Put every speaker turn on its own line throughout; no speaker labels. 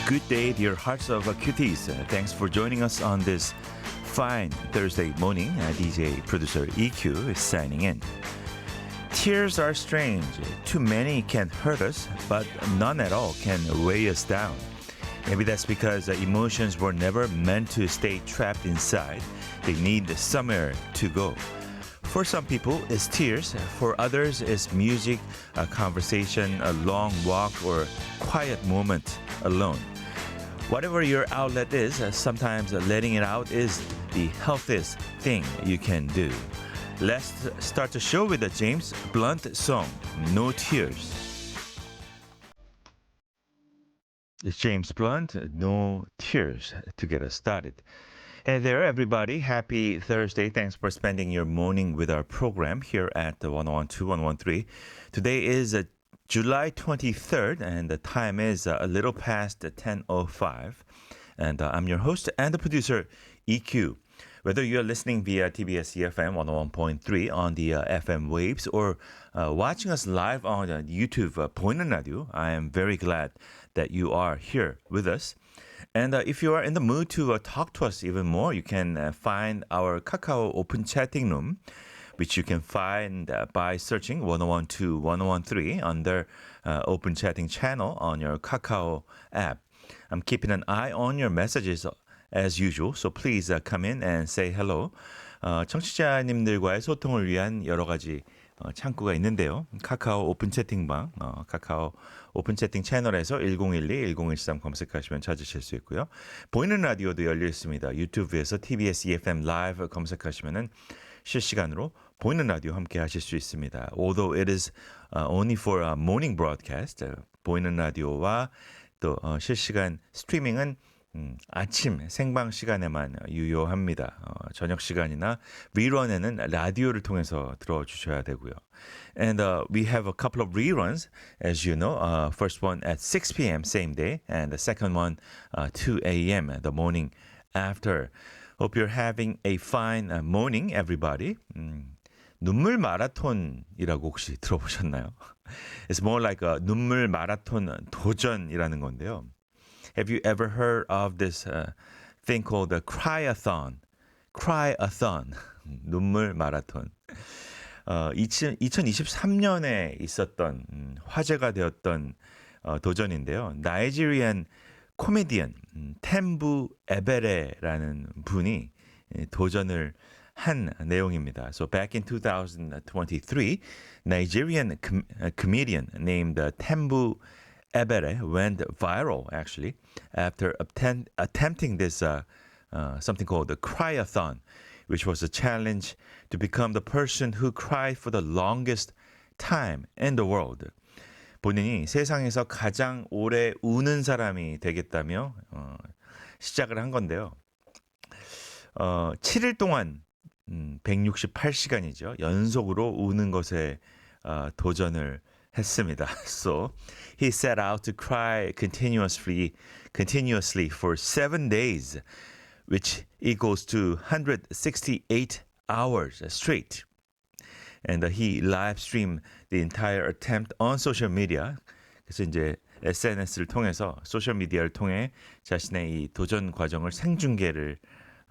Good day, dear hearts of cuties. Thanks for joining us on this fine Thursday morning. DJ producer EQ is signing in. Tears are strange. Too many can hurt us, but none at all can weigh us down. Maybe that's because emotions were never meant to stay trapped inside. They need somewhere to go. For some people, it's tears. For others, it's music, a conversation, a long walk, or quiet moment alone. Whatever your outlet is, sometimes letting it out is the healthiest thing you can do. Let's start the show with a James Blunt song, No Tears. It's James Blunt, No Tears, to get us started. Hey there, everybody. Happy Thursday. Thanks for spending your morning with our program here at the 1012, 113. Today is July 23rd, and the time is a little past 10:05. And I'm your host and the producer, EQ. Whether you're listening via TBS EFM 101.3 on the FM waves or watching us live on YouTube, 보이는 라디오, I am very glad that you are here with us. And if you are in the mood to talk to us even more, you can find our Kakao open chatting room, which you can find by searching 1012 1013 under open chatting channel on your Kakao app. I'm keeping an eye on your messages as usual, so please come in and say hello. 청취자님들과의 소통을 위한 여러 가지 창구가 있는데요. 카카오 오픈 채팅방, 카카오 오픈 채팅 채널에서 1012-1013 검색하시면 찾으실 수 있고요. 보이는 라디오도 열려 있습니다. 유튜브에서 TBS EFM 라이브 검색하시면은 실시간으로 보이는 라디오 함께 하실 수 있습니다. Although it is only for a morning broadcast, 보이는 라디오와 또 실시간 스트리밍은 아침 생방 시간에만 유효합니다. 저녁 시간이나 리런에는 라디오를 통해서 들어주셔야 되고요. And we have a couple of reruns, as you know. First one at 6 p.m. same day, and the second one 2 a.m. the morning after. Hope you're having a fine morning, everybody. 눈물 마라톤이라고 혹시 들어보셨나요? It's more like a 눈물 마라톤 도전이라는 건데요. Have you ever heard of this thing called the Cryathon? Cryathon, 눈물 마라톤. 2023년에 있었던 화제가 되었던 도전인데요. 나이지리안 코미디언 템부 에베레라는 분이 도전을 한 내용입니다. So back in 2023, Nigerian comedian named Tembu Ebere went viral actually after attempting this something called the Cryathon, which was a challenge to become the person who cried for the longest time in the world. 본인이 세상에서 가장 오래 우는 사람이 되겠다며 시작을 한 건데요. 7일 동안 168시간이죠. 연속으로 우는 것에 도전을 했습니다. So he set out to cry continuously for 7 days, which equals to 168 hours straight. And he live streamed the entire attempt on social media. 그래서 이제 SNS를 통해서 소셜 미디어를 통해 자신의 이 도전 과정을 생중계를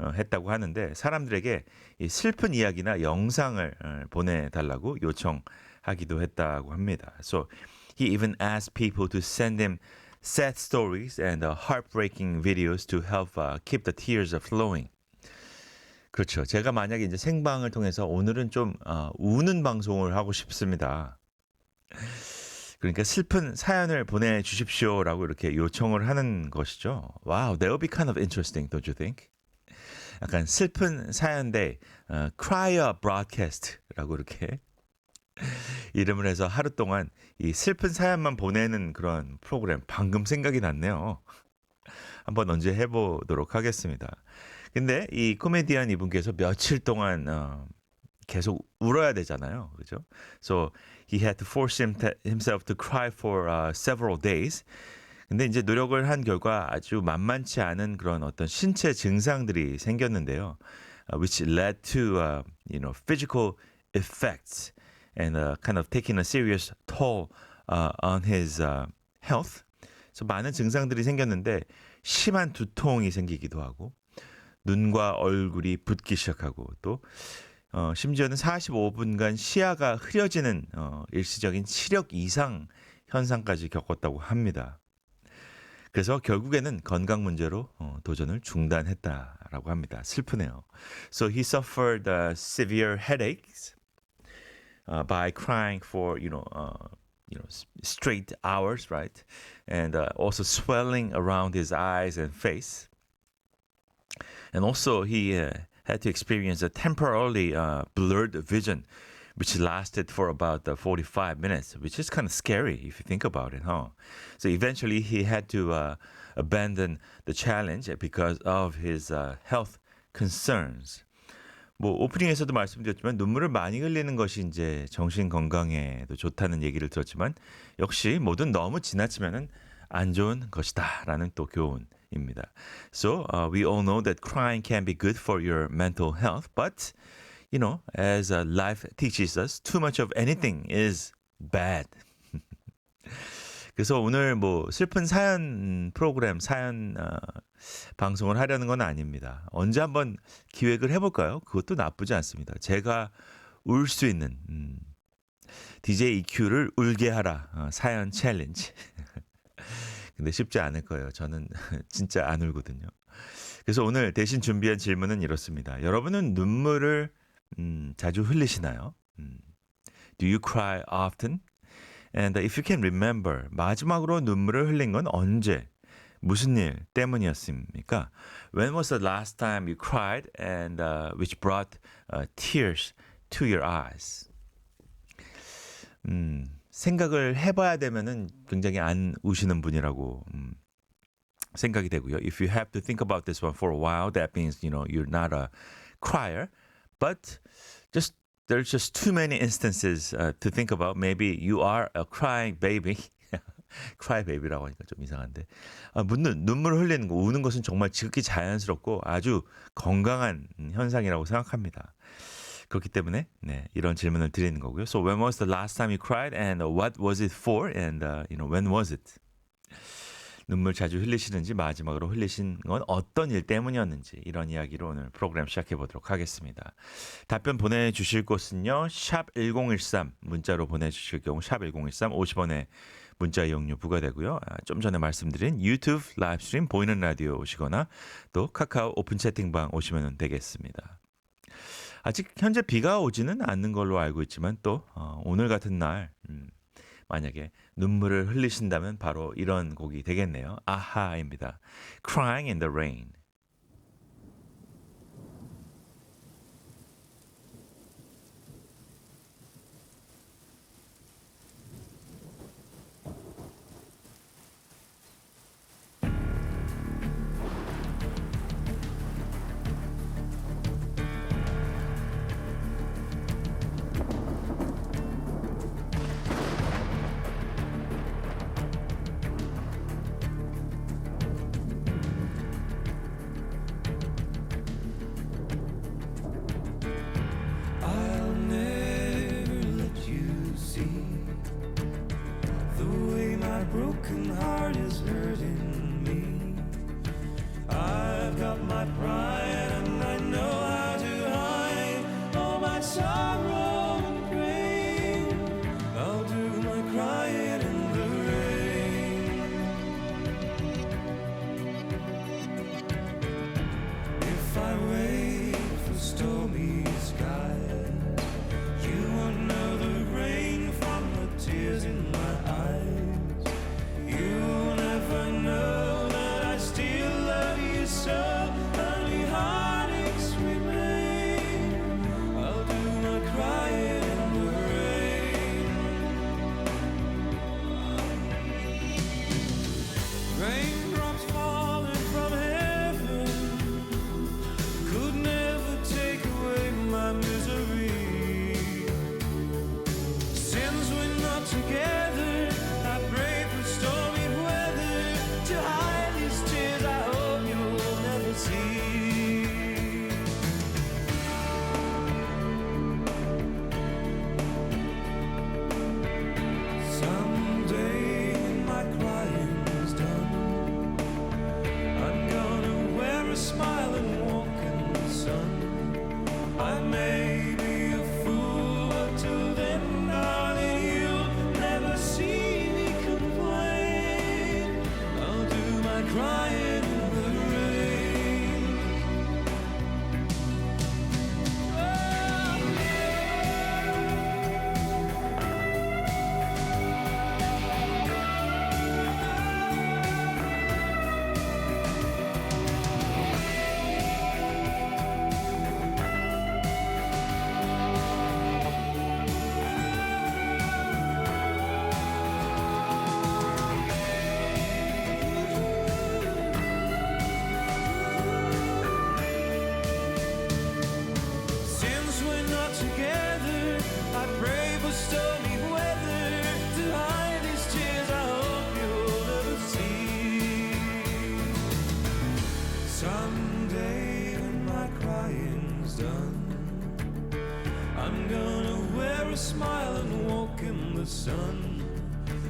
했다고 하는데 사람들에게 이 슬픈 이야기나 영상을 보내달라고 요청하기도 했다고 합니다. So he even asked people to send him sad stories and heartbreaking videos to help keep the tears flowing. 그렇죠. 제가 만약에 이제 생방을 통해서 오늘은 좀 우는 방송을 하고 싶습니다. 그러니까 슬픈 사연을 보내주십시오라고 이렇게 요청을 하는 것이죠. Wow, that would be kind of interesting, don't you think? 약간 슬픈 사연대 Cryer Broadcast라고 이렇게 이름을 해서 하루 동안 이 슬픈 사연만 보내는 그런 프로그램 방금 생각이 났네요. 한번 언제 해보도록 하겠습니다. 근데 이 코미디언 이분께서 며칠 동안 계속 울어야 되잖아요. 그죠? So he had to force himself to cry for several days. 근데 이제 노력을 한 결과 아주 만만치 않은 그런 어떤 신체 증상들이 생겼는데요. Which led to physical effects and kind of taking a serious toll on his health. 그래서 많은 증상들이 생겼는데 심한 두통이 생기기도 하고 눈과 얼굴이 붓기 시작하고 또 심지어는 45분간 시야가 흐려지는 일시적인 시력 이상 현상까지 겪었다고 합니다. 그래서 결국에는 건강 문제로 도전을 중단했다라고 합니다. 슬프네요. So he suffered severe headaches by crying for straight hours, right? And also swelling around his eyes and face. And also he had to experience a temporarily blurred vision, which lasted for about 45 minutes, which is kind of scary if you think about it, huh? So eventually he had to abandon the challenge because of his health concerns. 뭐 오프닝에서도 말씀드렸지만 눈물을 많이 흘리는 것이 이제 정신 건강에도 좋다는 얘기를 들었지만 역시 뭐든 너무 지나치면은 안 좋은 것이다라는 또 교훈입니다. So we all know that crying can be good for your mental health, but as life teaches us, too much of anything is bad. 그래서 오늘 뭐 슬픈 사연 프로그램, 사연 방송을 하려는 건 아닙니다. 언제 한번 기획을 해볼까요? 그것도 나쁘지 않습니다. 제가 울 수 있는 DJ EQ를 울게 하라 사연 챌린지. 근데 쉽지 않을 거예요. 저는 진짜 안 울거든요. 그래서 오늘 대신 준비한 질문은 이렇습니다. 여러분은 눈물을 자주 흘리시나요? Do you cry often? And if you can remember, 마지막으로 눈물을 흘린 건 언제? 무슨 일 때문이었습니까? When was the last time you cried and which brought tears to your eyes? 생각을 해봐야 되면은 굉장히 안 우시는 분이라고 생각이 되고요. If you have to think about this one for a while, that means you're not a crier, but there's just too many instances to think about. Maybe you are a crying baby. cry baby라고 하니까 좀 이상한데. 눈물을 흘리는 거, 우는 것은 정말 지극히 자연스럽고 아주 건강한 현상이라고 생각합니다. 그렇기 때문에 이런 질문을 드리는 거고요. So when was the last time you cried and what was it for and when was it? 눈물 자주 흘리시는지 마지막으로 흘리신 건 어떤 일 때문이었는지 이런 이야기로 오늘 프로그램 시작해 보도록 하겠습니다. 답변 보내주실 곳은요. 샵 1013 문자로 보내주실 경우 샵 1013 50원의 문자 이용료 부과되고요. 좀 전에 말씀드린 유튜브 라이브 스트림 보이는 라디오 오시거나 또 카카오 오픈 채팅방 오시면 되겠습니다. 아직 현재 비가 오지는 않는 걸로 알고 있지만 또 오늘 같은 날 만약에 눈물을 흘리신다면 바로 이런 곡이 되겠네요. 아하입니다. Crying in the Rain.
I'll never let you see the way my broken heart is hurting me. I've got my pride and I know how to hide all my sorrow and pain. I'll do my crying in the rain. If I wait for stormy skies, you won't know the rain from the tears in my eyes. You'll never know that I still love you so. Only heartaches remain. I'll do my crying in the rain. Raindrops falling from heaven could never take away my misery. Since we're not together,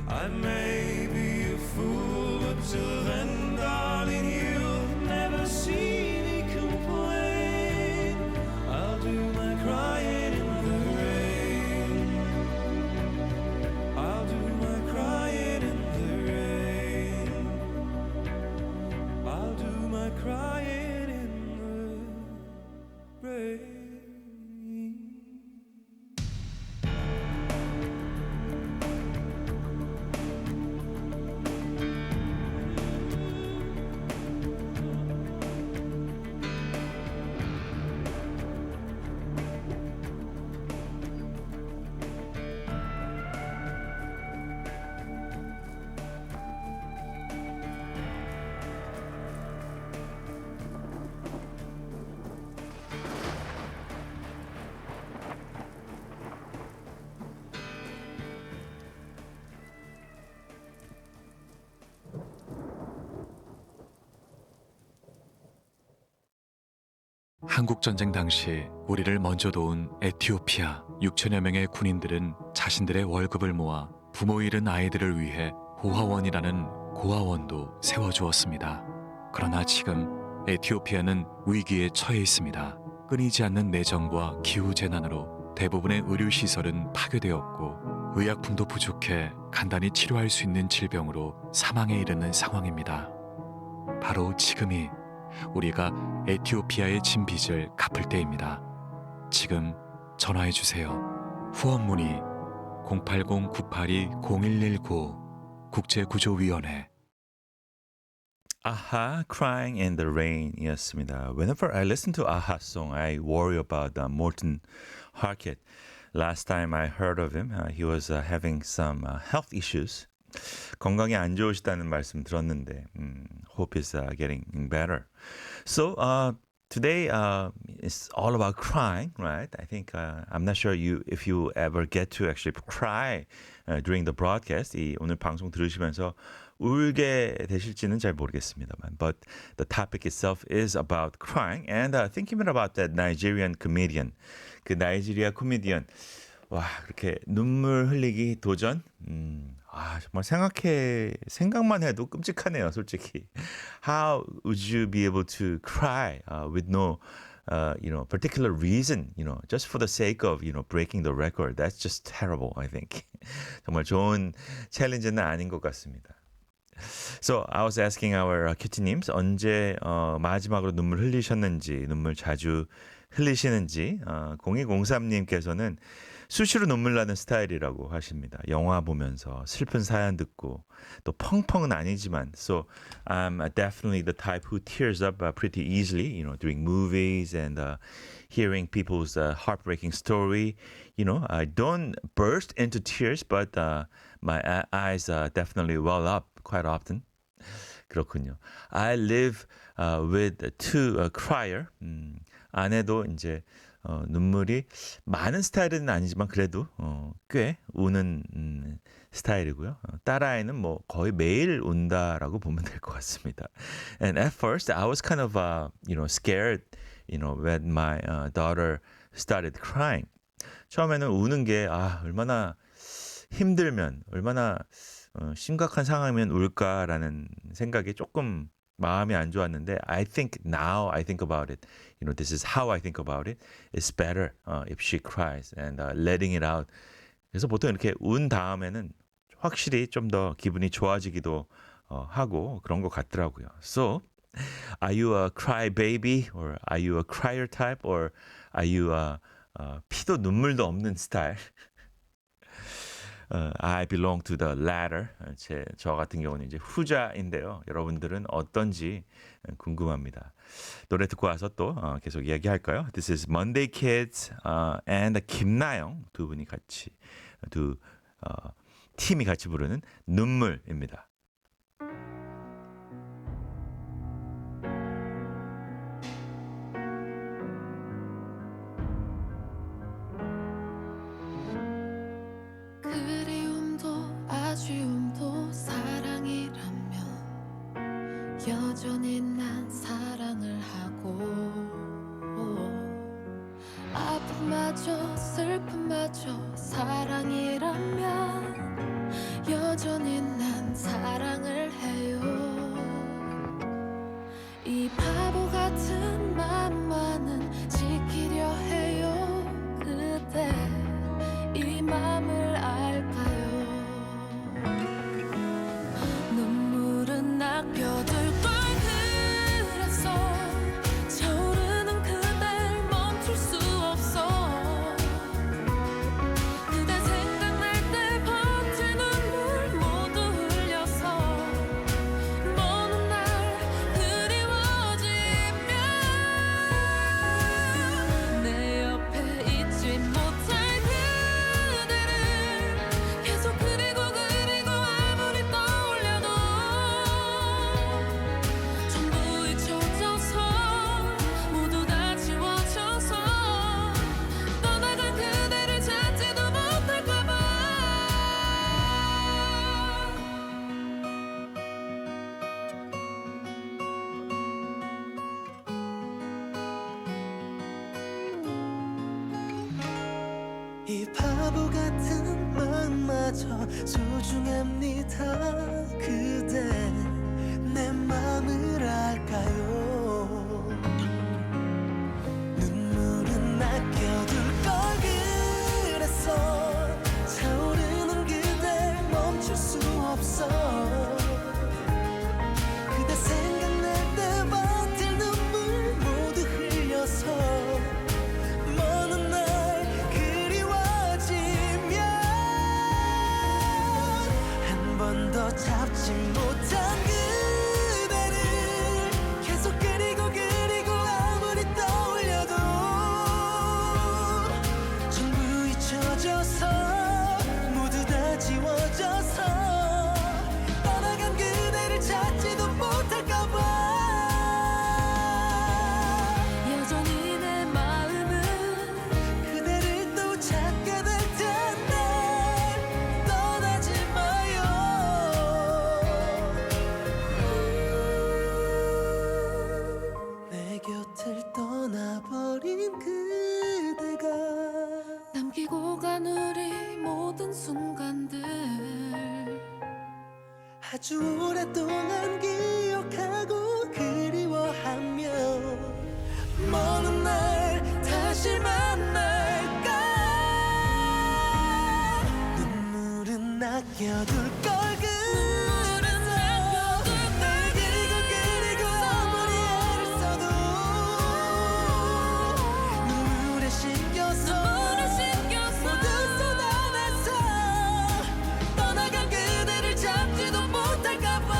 I may be a fool, but till then, darling, you'll never see me complain. I'll do my crying in the rain. I'll do my crying in the rain. I'll do my crying in the rain.
한국전쟁 당시 우리를 먼저 도운 에티오피아 6천여 명의 군인들은 자신들의 월급을 모아 부모 잃은 아이들을 위해 고아원이라는 고아원도 세워주었습니다. 그러나 지금 에티오피아는 위기에 처해 있습니다. 끊이지 않는 내정과 기후재난으로 대부분의 의료시설은 파괴되었고 의약품도 부족해 간단히 치료할 수 있는 질병으로 사망에 이르는 상황입니다. 바로 지금이 우리가 에티오피아의 진 빚을 갚을 때입니다. 지금 전화해 주세요. 후원 문의 080-982-0119 국제구조위원회.
Aha, Crying in the Rain이었습니다. Whenever I listen to Aha song, I worry about Morten Harket. Last time I heard of him, he was having some health issues. 건강이 안 좋으시다는 말씀 들었는데, hope is getting better. So today is all about crying, right? I think I'm not sure if you ever get to actually cry during the broadcast. 오늘 방송 들으시면서 울게 되실지는 잘 모르겠습니다만, but the topic itself is about crying and thinking about that Nigerian comedian, 그 나이지리아 코미디언. 와, 그렇게 눈물 흘리기 도전? 정말 생각만 해도 끔찍하네요, 솔직히. How would you be able to cry with no, particular reason, just for the sake of, breaking the record? That's just terrible, I think. 정말 좋은 챌린지는 아닌 것 같습니다. So I was asking our 큐티님스 언제 마지막으로 눈물 흘리셨는지, 눈물 자주 흘리시는지. 0203님께서는 수시로 눈물 나는 스타일이라고 하십니다. 영화 보면서 슬픈 사연 듣고 또 펑펑은 아니지만 so I'm definitely the type who tears up pretty easily, during movies and hearing people's heartbreaking story. I don't burst into tears, but my eyes definitely well up quite often. 그렇군요. I live with two crier. 아내도 이제 눈물이 많은 스타일은 아니지만 그래도 꽤 우는 스타일이고요. 딸아이는 뭐 거의 매일 운다라고 보면 될 것 같습니다. And at first I was kind of scared, when my daughter started crying. 처음에는 우는 게 얼마나 힘들면 얼마나 심각한 상황이면 울까라는 생각이 조금 마음이 안 좋았는데 I think now I think about it. This is how I think about it. It's better if she cries and letting it out. 그래서 보통 이렇게 운 다음에는 확실히 좀 더 기분이 좋아지기도 하고 그런 것 같더라고요. So, are you a cry baby or are you a crier type or are you a 피도 눈물도 없는 스타일? I belong to the latter. 저 같은 경우는 이제 후자인데요. 여러분들은 어떤지 궁금합니다. 노래 듣고 와서 또 계속 이야기할까요? This is Monday Kids and 김나영 두 분이 같이 팀이 같이 부르는 눈물입니다.
아쉬움도 사랑이라면 여전히 난 사랑을 하고 아픔마저 슬픔마저 사랑이라면 여전히 난 사랑을 해요. 이 바보 같은 맘만은 지키려 해요. 그대 이 맘을 알까요? 눈물은 아껴둘 걸 그랬어. 차오르는 그댈 멈출 수 없어. 그대 생각날 때 버틸 눈물 모두 흘려서 먼 날 그리워지면 내 옆에 있지 못할 그대를 계속 그리고 아무리 떠올려도 전부 잊혀져서 모두 다 지워져서 떠나간 그대를 찾지도 못할까봐.
이 바보 같은 마음마저 소중합니다. 그대 내 맘을 알까요? 눈물은 아껴둘 걸 그랬어. 차오르는 그댈 멈출 수 없어. 그대 생각날 때 버틸 눈물 모두 흘려서 먼 날 그리워지면 한 번 더 잡지 못한 그대를 계속 그리고 아무리 떠올려도 전부 잊혀져서 모두 다 지워져서 떠나간 그대를 찾지도 못할까봐.
여전히 내 마음은
그대를 또 찾게 될 텐데 떠나지 마요. 내 곁을 떠나버린 그대가
남기고 간 우리 모든 순간들
아주 오랫동안 기억하고 그리워하며 먼 날 다시 만날까. 눈물은 아껴둘 걸 그랬어. 날 그리고 아무리 애를 써도 눈물에 씻겨서 모두 쏟아내서 떠나간 그대를 잡지도 못할까봐.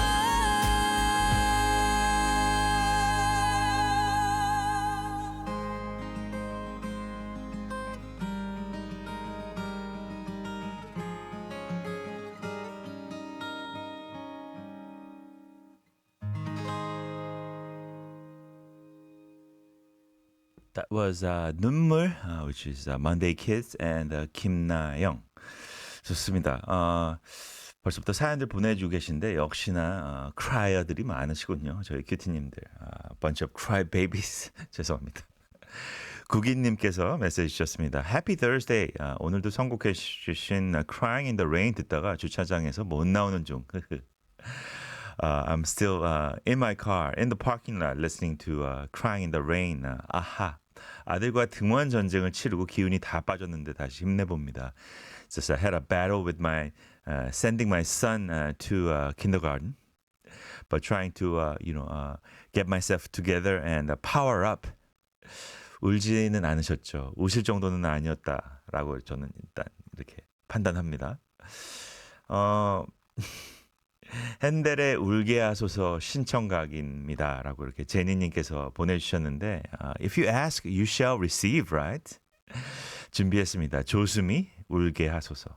That was 눈물, which is Monday Kids and Kim Na-young. 좋습니다. 벌써부터 사연들 보내주고 계신데 역시나 크라이어들이 많으시군요. 저희 큐티님들. bunch of cry babies. 죄송합니다. 국인님께서 메시지 주셨습니다. Happy Thursday. 오늘도 선곡해 주신 Crying in the Rain 듣다가 주차장에서 못 나오는 중. I'm still in my car, in the parking lot, listening to Crying in the Rain. 아하. 아들과 등원 전쟁을 치르고 기운이 다 빠졌는데 다시 힘내봅니다. So I had a battle with my sending my son to kindergarten, but trying to get myself together and power up. 울지는 않으셨죠. 우실 정도는 아니었다라고 저는 일단 이렇게 판단합니다. 핸델의 울게 하소서 신청각입니다라고 이렇게 제니님께서 보내주셨는데 If you ask, you shall receive, right? 준비했습니다. 조수미 울게 하소서.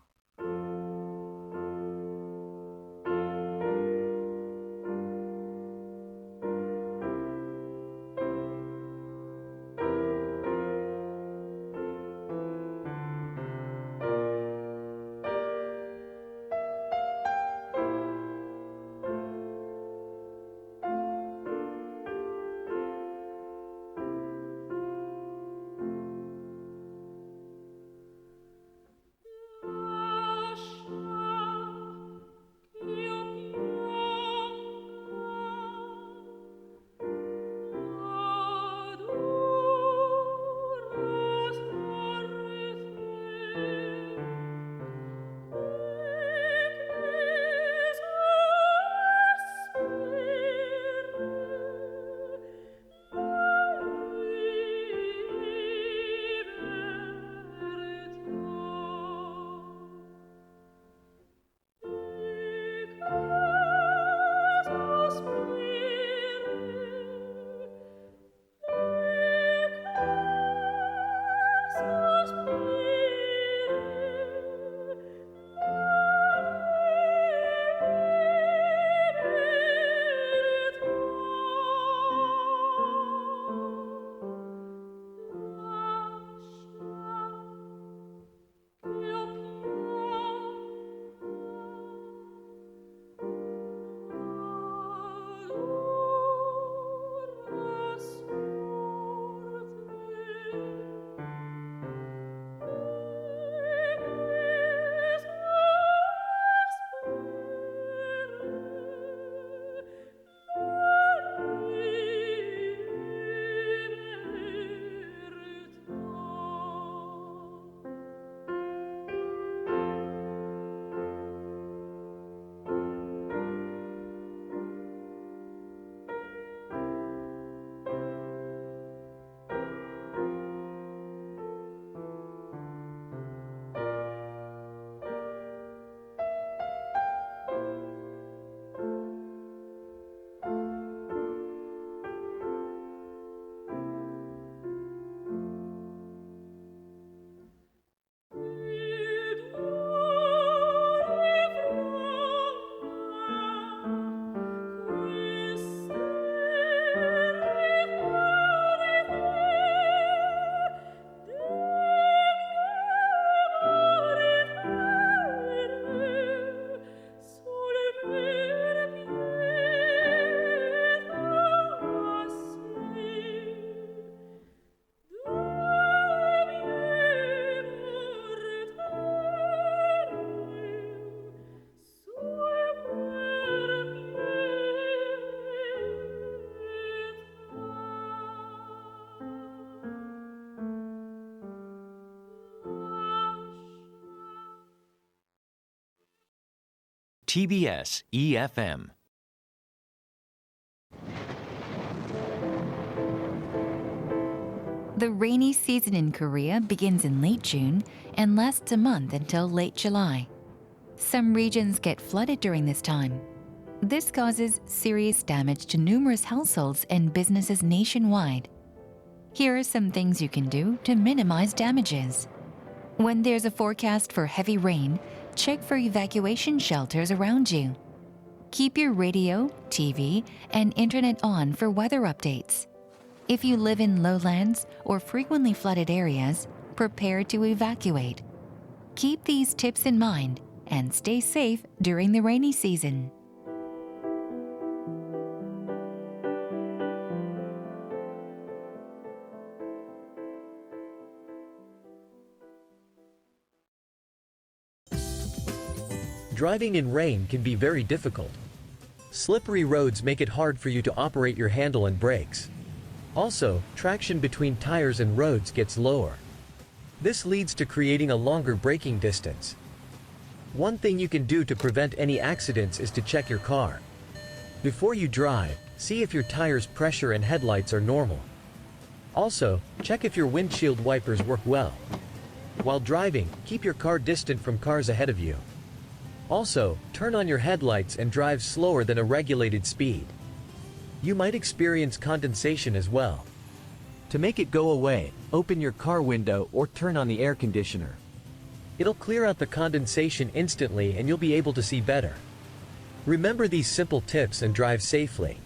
TBS EFM.
The rainy season in Korea begins in late June and lasts a month until late July. Some regions get flooded during this time. This causes serious damage to numerous households and businesses nationwide. Here are some things you can do to minimize damages. When there's a forecast for heavy rain, check for evacuation shelters around you. Keep your radio, TV, and internet on for weather updates. If you live in lowlands or frequently flooded areas, prepare to evacuate. Keep these tips in mind and stay safe during the rainy season.
Driving in rain can be very difficult. Slippery roads make it hard for you to operate your handle and brakes. Also, traction between tires and roads gets lower. This leads to creating a longer braking distance. One thing you can do to prevent any accidents is to check your car. Before you drive, see if your tires' pressure and headlights are normal. Also, check if your windshield wipers work well. While driving, keep your car distant from cars ahead of you. Also, turn on your headlights and drive slower than a regulated speed. You might experience condensation as well. To make it go away, open your car window or turn on the air conditioner. It'll clear out the condensation instantly and you'll be able to see better. Remember these simple tips and drive safely.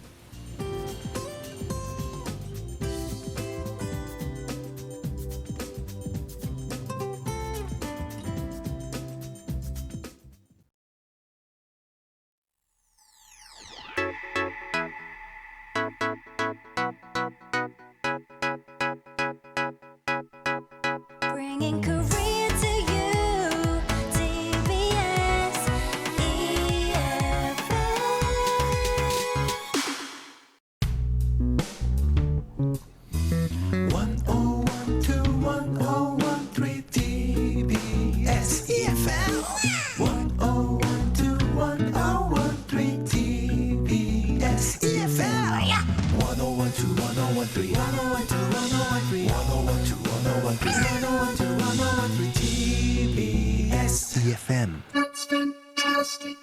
Bringing Korea to you, TBS EFM.
10121013 TBS EFM 10121013 TBS EFM 10121013 10121013 TBS EFM. That's fantastic.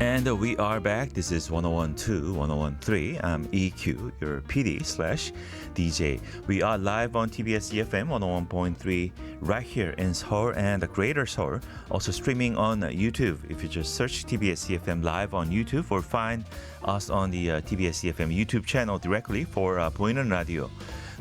And we are back. This is 1012, 1013. I'm EQ, your PD/DJ. We are live on TBS EFM 101.3 right here in Seoul and the Greater Seoul. Also streaming on YouTube. If you just search TBS EFM live on YouTube or find us on the TBS EFM YouTube channel directly for 보이는 라디오.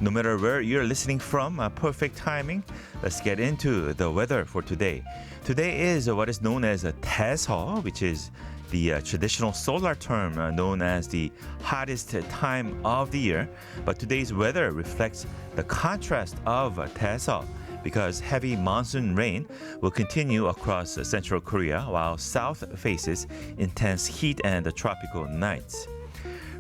No matter where you're listening from, perfect timing. Let's get into the weather for today. Today is what is known as a Taeseo, which is the traditional solar term known as the hottest time of the year. But today's weather reflects the contrast of Taeseo because heavy monsoon rain will continue across central Korea while south faces intense heat and tropical nights.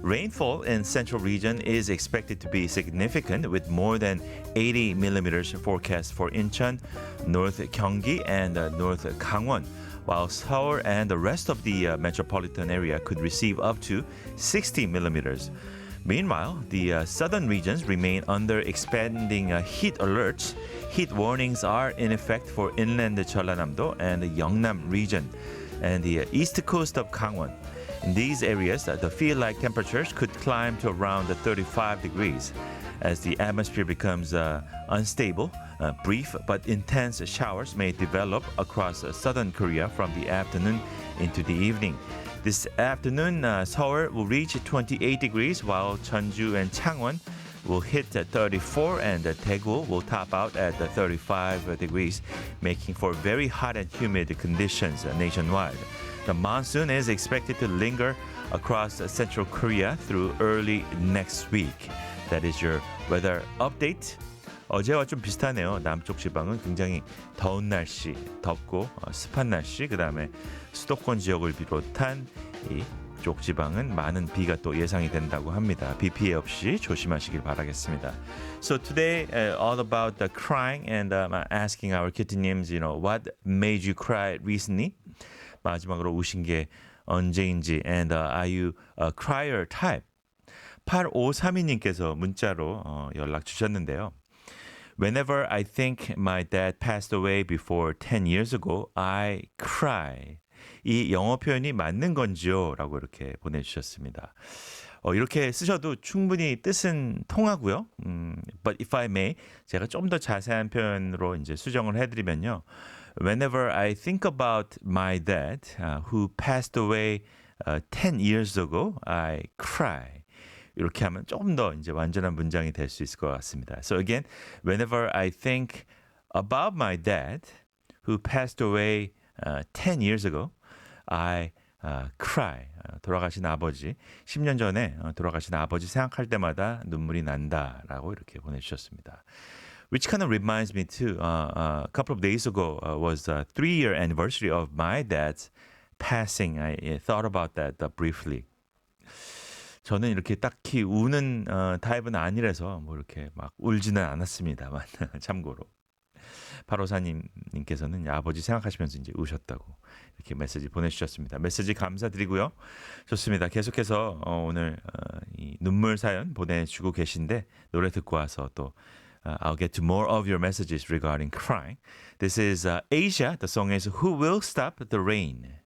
Rainfall in central region is expected to be significant with more than 80 millimeters forecast for Incheon, North Gyeonggi, and North Gangwon, while Seoul and the rest of the metropolitan area could receive up to 60 millimeters. Meanwhile, the southern regions remain under expanding heat alerts. Heat warnings are in effect for inland Jeollanam-do and the Yeongnam region and the east coast of Gangwon. In these areas, the feel-like temperatures could climb to around 35 degrees. As the atmosphere becomes unstable, brief but intense showers may develop across southern Korea from the afternoon into the evening. This afternoon, Seoul will reach 28 degrees, while Jeonju and Changwon will hit 34 and Daegu will top out at 35 degrees, making for very hot and humid conditions nationwide. The monsoon is expected to linger across central Korea through early next week. That is your weather update. 어제와 좀 비슷하네요. 남쪽 지방은 굉장히 더운 날씨, 덥고 습한 날씨, 그 다음에 수도권 지역을 비롯한 이 쪽 지방은 많은 비가 또 예상이 된다고 합니다. 비 피해 없이 조심하시길 바라겠습니다. So today, all about the crying and asking our kitty님's, what made you cry recently? 마지막으로 우신 게 언제인지 and are you a crier type? 8532님께서 문자로 연락 주셨는데요. Whenever I think my dad passed away before 10 years ago, I cry. 이 영어 표현이 맞는 건지요? 라고 이렇게 보내주셨습니다. 이렇게 쓰셔도 충분히 뜻은 통하고요. But if I may, 제가 좀 더 자세한 표현으로 이제 수정을 해드리면요. Whenever I think about my dad, who passed away 10 years ago, I cry. 이렇게 하면 조금 더 이제 완전한 문장이 될 수 있을 것 같습니다. So again, whenever I think about my dad, who passed away 10 years ago, I cry. 돌아가신 아버지, 10년 전에 돌아가신 아버지 생각할 때마다 눈물이 난다라고 이렇게 보내주셨습니다. Which kind of reminds me too, a couple of days ago was the 3-year anniversary of my dad's passing. I thought about that briefly. 저는 이렇게 딱히 우는 타입은 아니라서 뭐 이렇게 막 울지는 않았습니다만 참고로 바로사님께서는 아버지 생각하시면서 이제 우셨다고 이렇게 메시지 보내주셨습니다. 메시지 감사드리고요. 좋습니다. 계속해서 오늘 이 눈물 사연 보내주고 계신데 노래 듣고 와서 또 I'll get to more of your messages regarding crying. This is Asia. The song is Who Will Stop the Rain?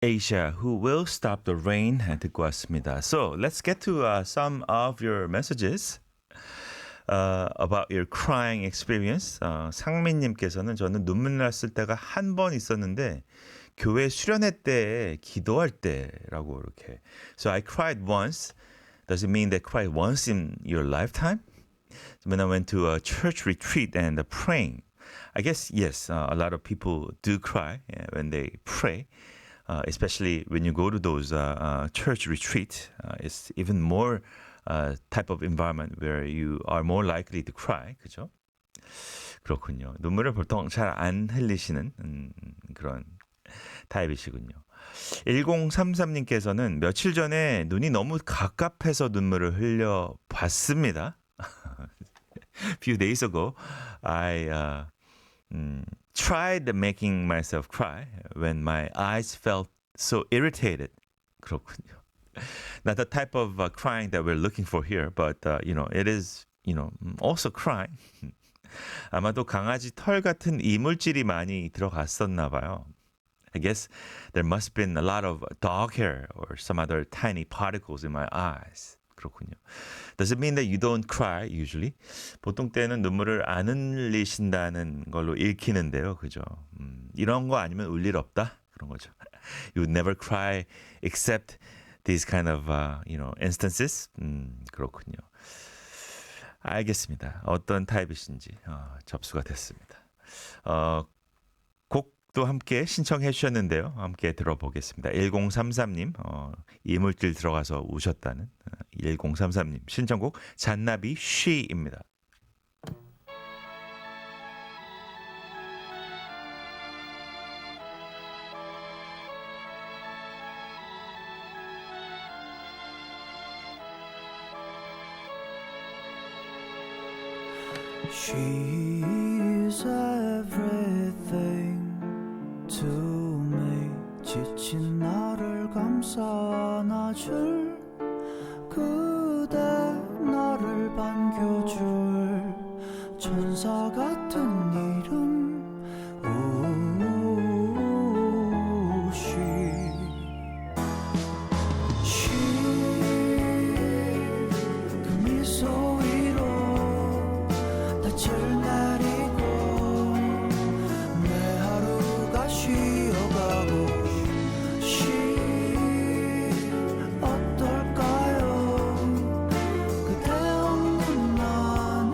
Asia, Who Will Stop the Rain 듣고 왔습니다. So let's get to some of your messages about your crying experience. 상민님께서는 저는 눈물 났을 때가 한 번 있었는데 교회 수련회 때 기도할 때라고 이렇게. So I cried once. Does it mean that cried once in your lifetime? When I went to a church retreat and praying. I guess yes, a lot of people do cry when they pray. Especially when you go to those church retreat, it's even more type of environment where you are more likely to cry, 그죠? 그렇군요. 눈물을 보통 잘 안 흘리시는 그런 타입이시군요. 1033님께서는 며칠 전에 눈이 너무 갑갑해서 눈물을 흘려 봤습니다. Few days ago, I tried making myself cry when my eyes felt so irritated. 그렇군요. Not the type of crying that we're looking for here, but it is, also crying. 아마도 강아지 털 같은 이물질이 많이 들어갔었나 봐요. I guess there must have been a lot of dog hair or some other tiny particles in my eyes. 그렇군요. Does it mean that you don't cry usually? 보통 때는 눈물을 안 흘리신다는 걸로 읽히는데요. 그죠? 이런 거 아니면 울 일 없다? 그런 거죠. You would never cry except these kind of, instances? 그렇군요. 알겠습니다. 어떤 타입이신지 접수가 됐습니다. 곡도 함께 신청해 주셨는데요. 함께 들어보겠습니다. 1033님, 이물질 들어가서 우셨다는 1033님 신청곡 잔나비 She입니다.
She's everything to me. 지친 나를 감싸 안아줄 그대, 나를 반겨줄 천사 같은 이름. 그 미소 위로 낯을 내리고 내 하루가 쉬어가고 어떨까요? 그대 없는 나는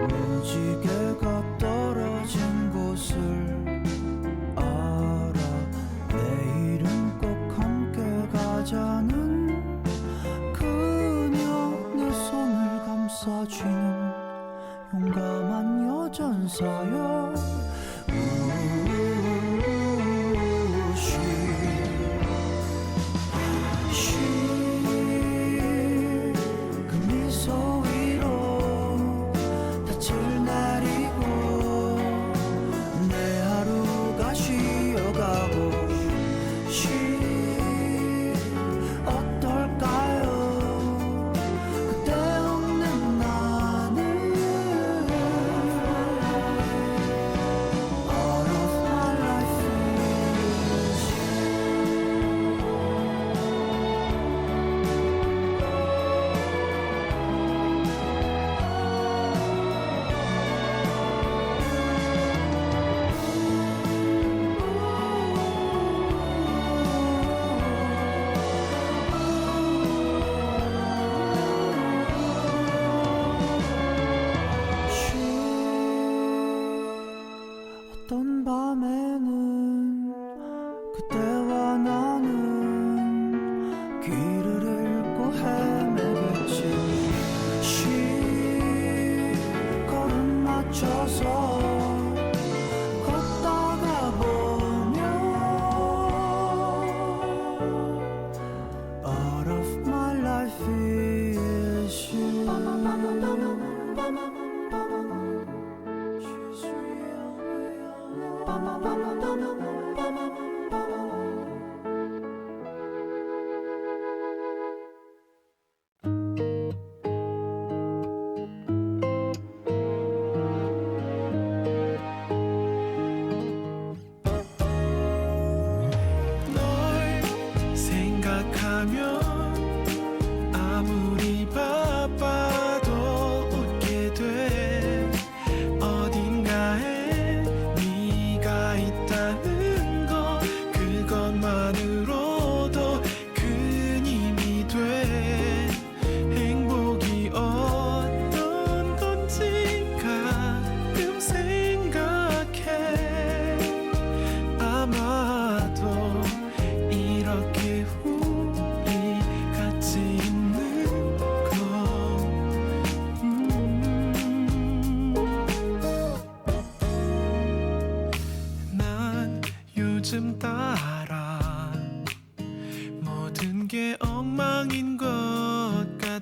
무지개가 떨어진 곳을 알아. 내일은 꼭 함께 가자는 그녀, 내 손을 감싸주는 용감한 여전사여. 그 미소 위로 낯을 내리고 내 하루가 쉬어가고 어떨까요? 그대 없는 나는 All of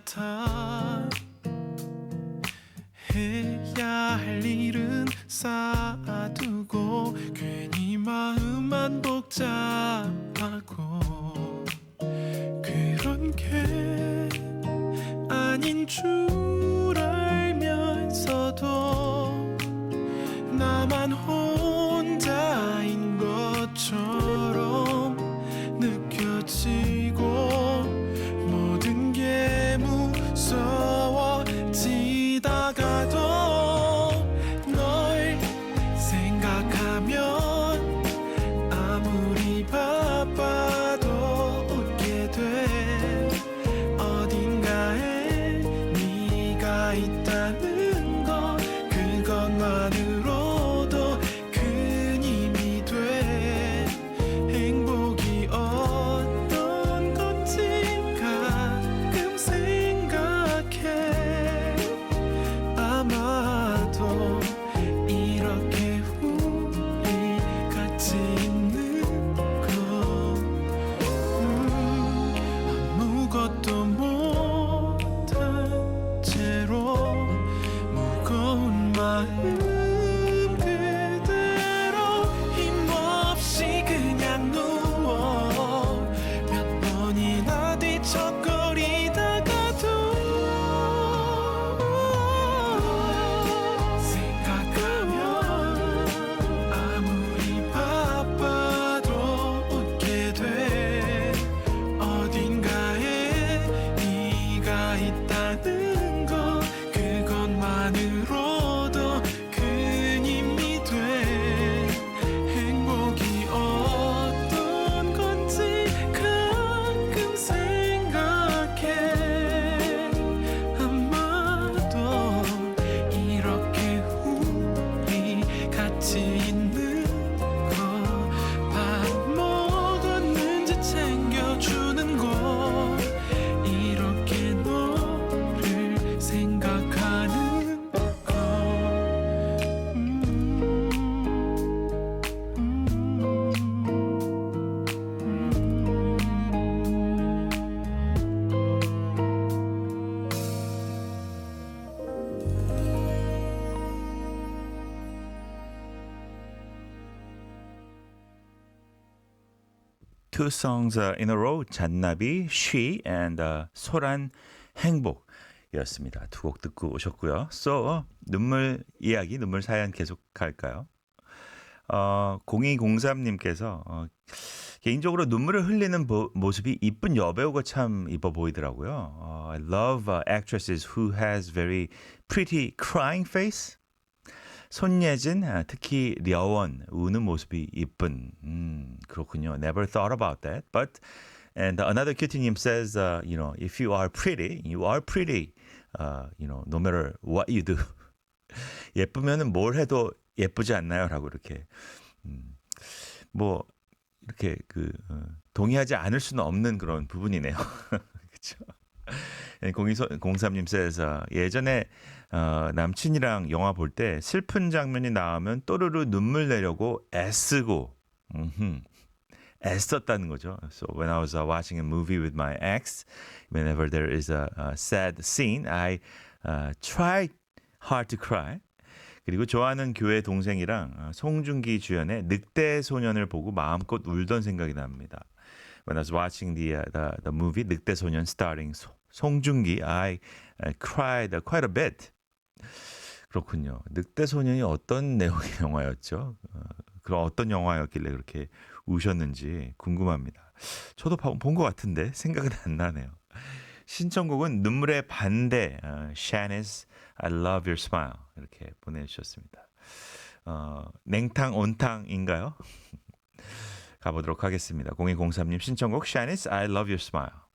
같아 해야 할 일은 쌓아두고 괜히 마음만 복잡하고 그런 게 아닌 줄 알면서도 나만 혼자인 것처럼 느껴지고 모든 게 무서워지다가도 널 생각하면 아무리 바빠도 웃게 돼 어딘가에 네가 있다는 거 그것만으로도 큰 힘이 돼 행복이 어떤 건지 가끔 생각해 아마도 이렇게 우리 같이 있는 거 아무것도 못한 채로 무거운 마음 그대로 힘없이 그냥 누워 몇 번이나 뒤척거리다가도 생각하면 아무리 바빠도 웃게 돼 어딘가에 네가 있다는 거 그것만으로도 큰 힘이 돼 행복이 어떤 건지 가끔 생각해 아마도 이렇게 우리 같이 있는 거 밥 먹었는지 챙겨주는 거 이렇게 너를 생각하는 거
Two songs in a row, 잔나비, She and 소란 행복이었습니다. 두 곡 듣고 오셨고요. So, 눈물 이야기, 눈물 사연 계속 갈까요? 0203님께서 개인적으로 눈물을 흘리는 모습이 이쁜 여배우가 참 이뻐 보이더라고요. I love actresses who has very pretty crying face. 손예진, 특히 려원 우는 모습이 이쁜. 그렇군요. Never thought about that. But and another cutie-님 says, you know, if you are pretty, you are pretty. You know, no matter what you do. 예쁘면은 뭘 해도 예쁘지 않나요?라고 이렇게 뭐 이렇게 동의하지 않을 수는 없는 그런 부분이네요. 그렇죠? 0203님 says, 예전에 남친이랑 영화 볼 때 슬픈 장면이 나오면 또르르 눈물 내려고 애쓰고 애썼다는 거죠. So when I was watching a movie with my ex, whenever there is a sad scene, I try hard to cry. 그리고 좋아하는 교회 동생이랑 송중기 주연의 늑대 소년을 보고 마음껏 울던 생각이 납니다. When I was watching the movie 늑대 소년 starring 송중기, I cried quite a bit. 그렇군요. 늑대 소년이 어떤 내용의 영화였죠? 그럼 어떤 영화였길래 그렇게 우셨는지 궁금합니다. 저도 본 것 같은데 생각은 안 나네요. 신청곡은 눈물의 반대, Shanice, I love your smile 이렇게 보내주셨습니다. 냉탕 온탕인가요? 가보도록 하겠습니다. 0203님 신청곡 Shanice, I love your smile.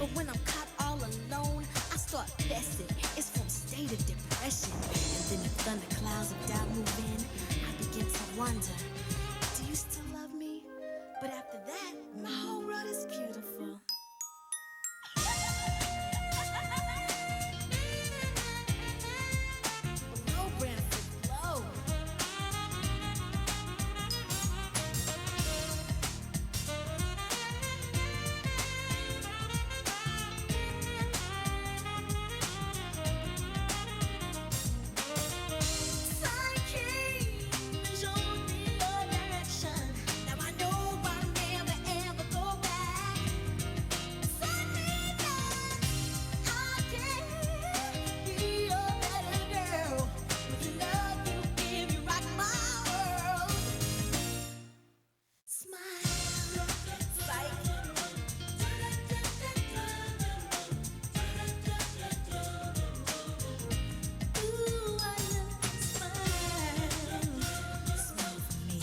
But when I'm caught all alone, I start guessing it's from a state of depression. And then the thunderclouds of doubt move in. I begin to wonder, do you still love me? But after that, my whole world is beautiful. Low Branford, low. Sun came and showed me your direction. Now I know I'll never ever go back. Sun me that I can be your better girl. With the love you give, you rock my world. Smile, sight. Ooh, I love your smile. Smile for me.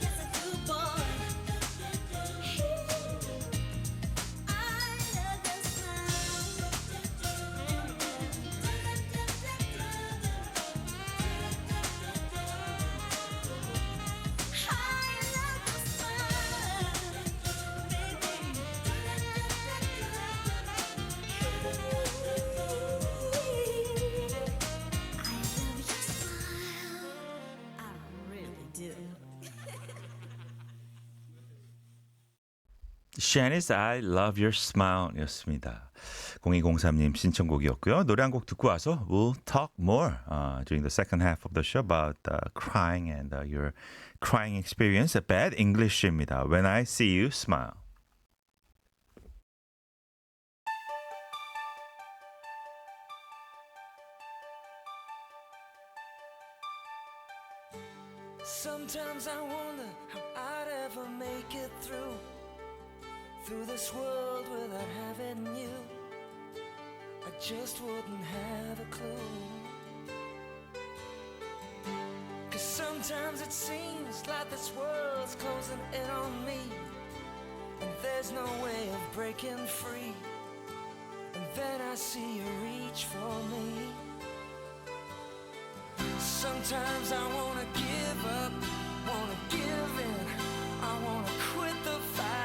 Yes, I do, boy. I love your
Shanice, I love your smile 였습니다. 0203님 신청곡이었고요. 노래 한 곡 듣고 와서 we'll talk more during the second half of the show about crying and your crying experience. Bad English입니다. When I see you smile.
Sometimes I wonder how I'd ever make it through this world without having you. I just wouldn't have a clue. 'Cause sometimes it seems like this world's closing in on me, and there's no way of breaking free. And then I see you reach for me. Sometimes I wanna give up, wanna give in, I wanna quit the fight.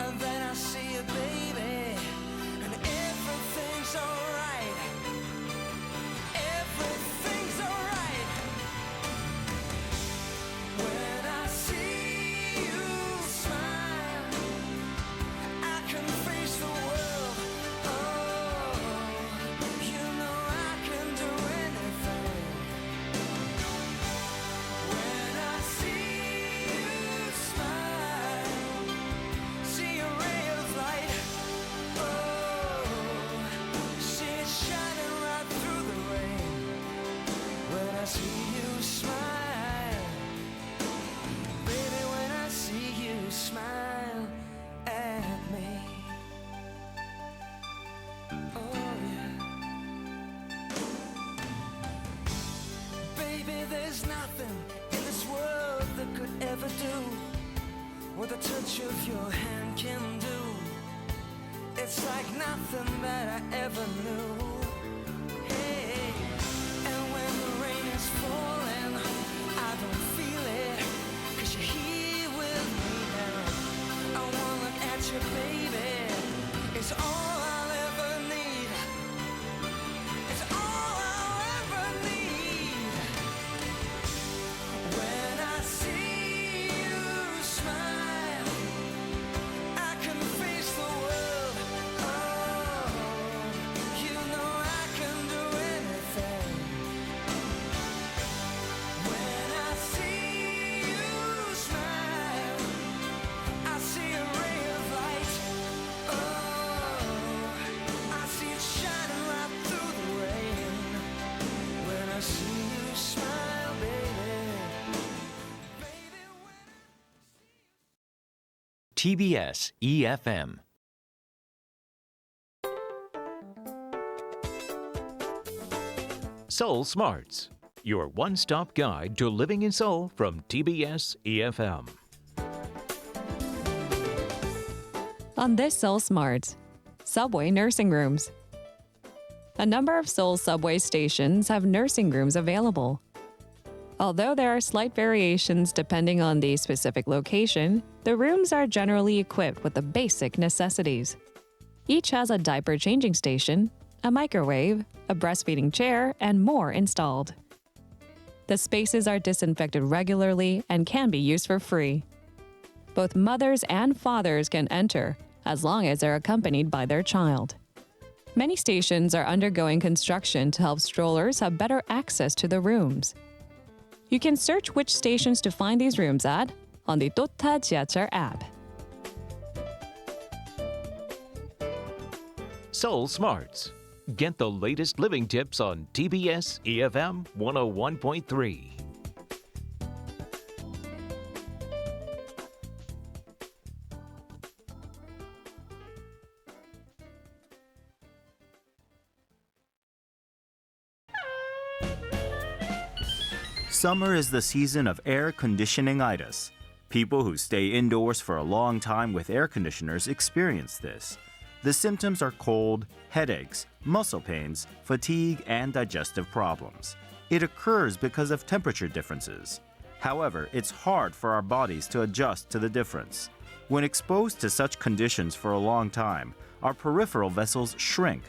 And then I see you, baby, and everything's alright. Everything's alright. When I see you smile, I can face the world. Oh, you know I can do anything. When I see you smile, see a ray of light. Oh, see it shining right through the rain. When I see you smile, baby, when I see you smile at me. Oh yeah. Baby, there's nothing in this world that could ever do what the touch of your hand can do. It's like nothing that I ever knew. Hey, and when the rain is falling, I don't feel it, 'cause you're here with me now. I wanna look at you, baby. It's all I'll ever need. It's all I'll ever need. When I see you smile, I can face the world. Oh, you know I can do anything. When I see you smile, I see a ray of light. Oh, I see it shining right through the rain. When I see you smile, baby. Baby, when
TBS EFM. Seoul Smarts, your one-stop guide to living in Seoul from TBS EFM.
On this Seoul Smart, subway nursing rooms. A number of Seoul subway stations have nursing rooms available. Although there are slight variations depending on the specific location, the rooms are generally equipped with the basic necessities. Each has a diaper changing station, a microwave, a breastfeeding chair, and more installed. The spaces are disinfected regularly and can be used for free. Both mothers and fathers can enter, as long as they're accompanied by their child. Many stations are undergoing construction to help strollers have better access to the rooms. You can search which stations to find these rooms at on the Dota 지하철 app.
Seoul Smarts. Get the latest living tips on TBS EFM 101.3.
Summer is the season of air conditioning-itis. People who stay indoors for a long time with air conditioners experience this. The symptoms are cold, headaches, muscle pains, fatigue, and digestive problems. It occurs because of temperature differences. However, it's hard for our bodies to adjust to the difference. When exposed to such conditions for a long time, our peripheral vessels shrink.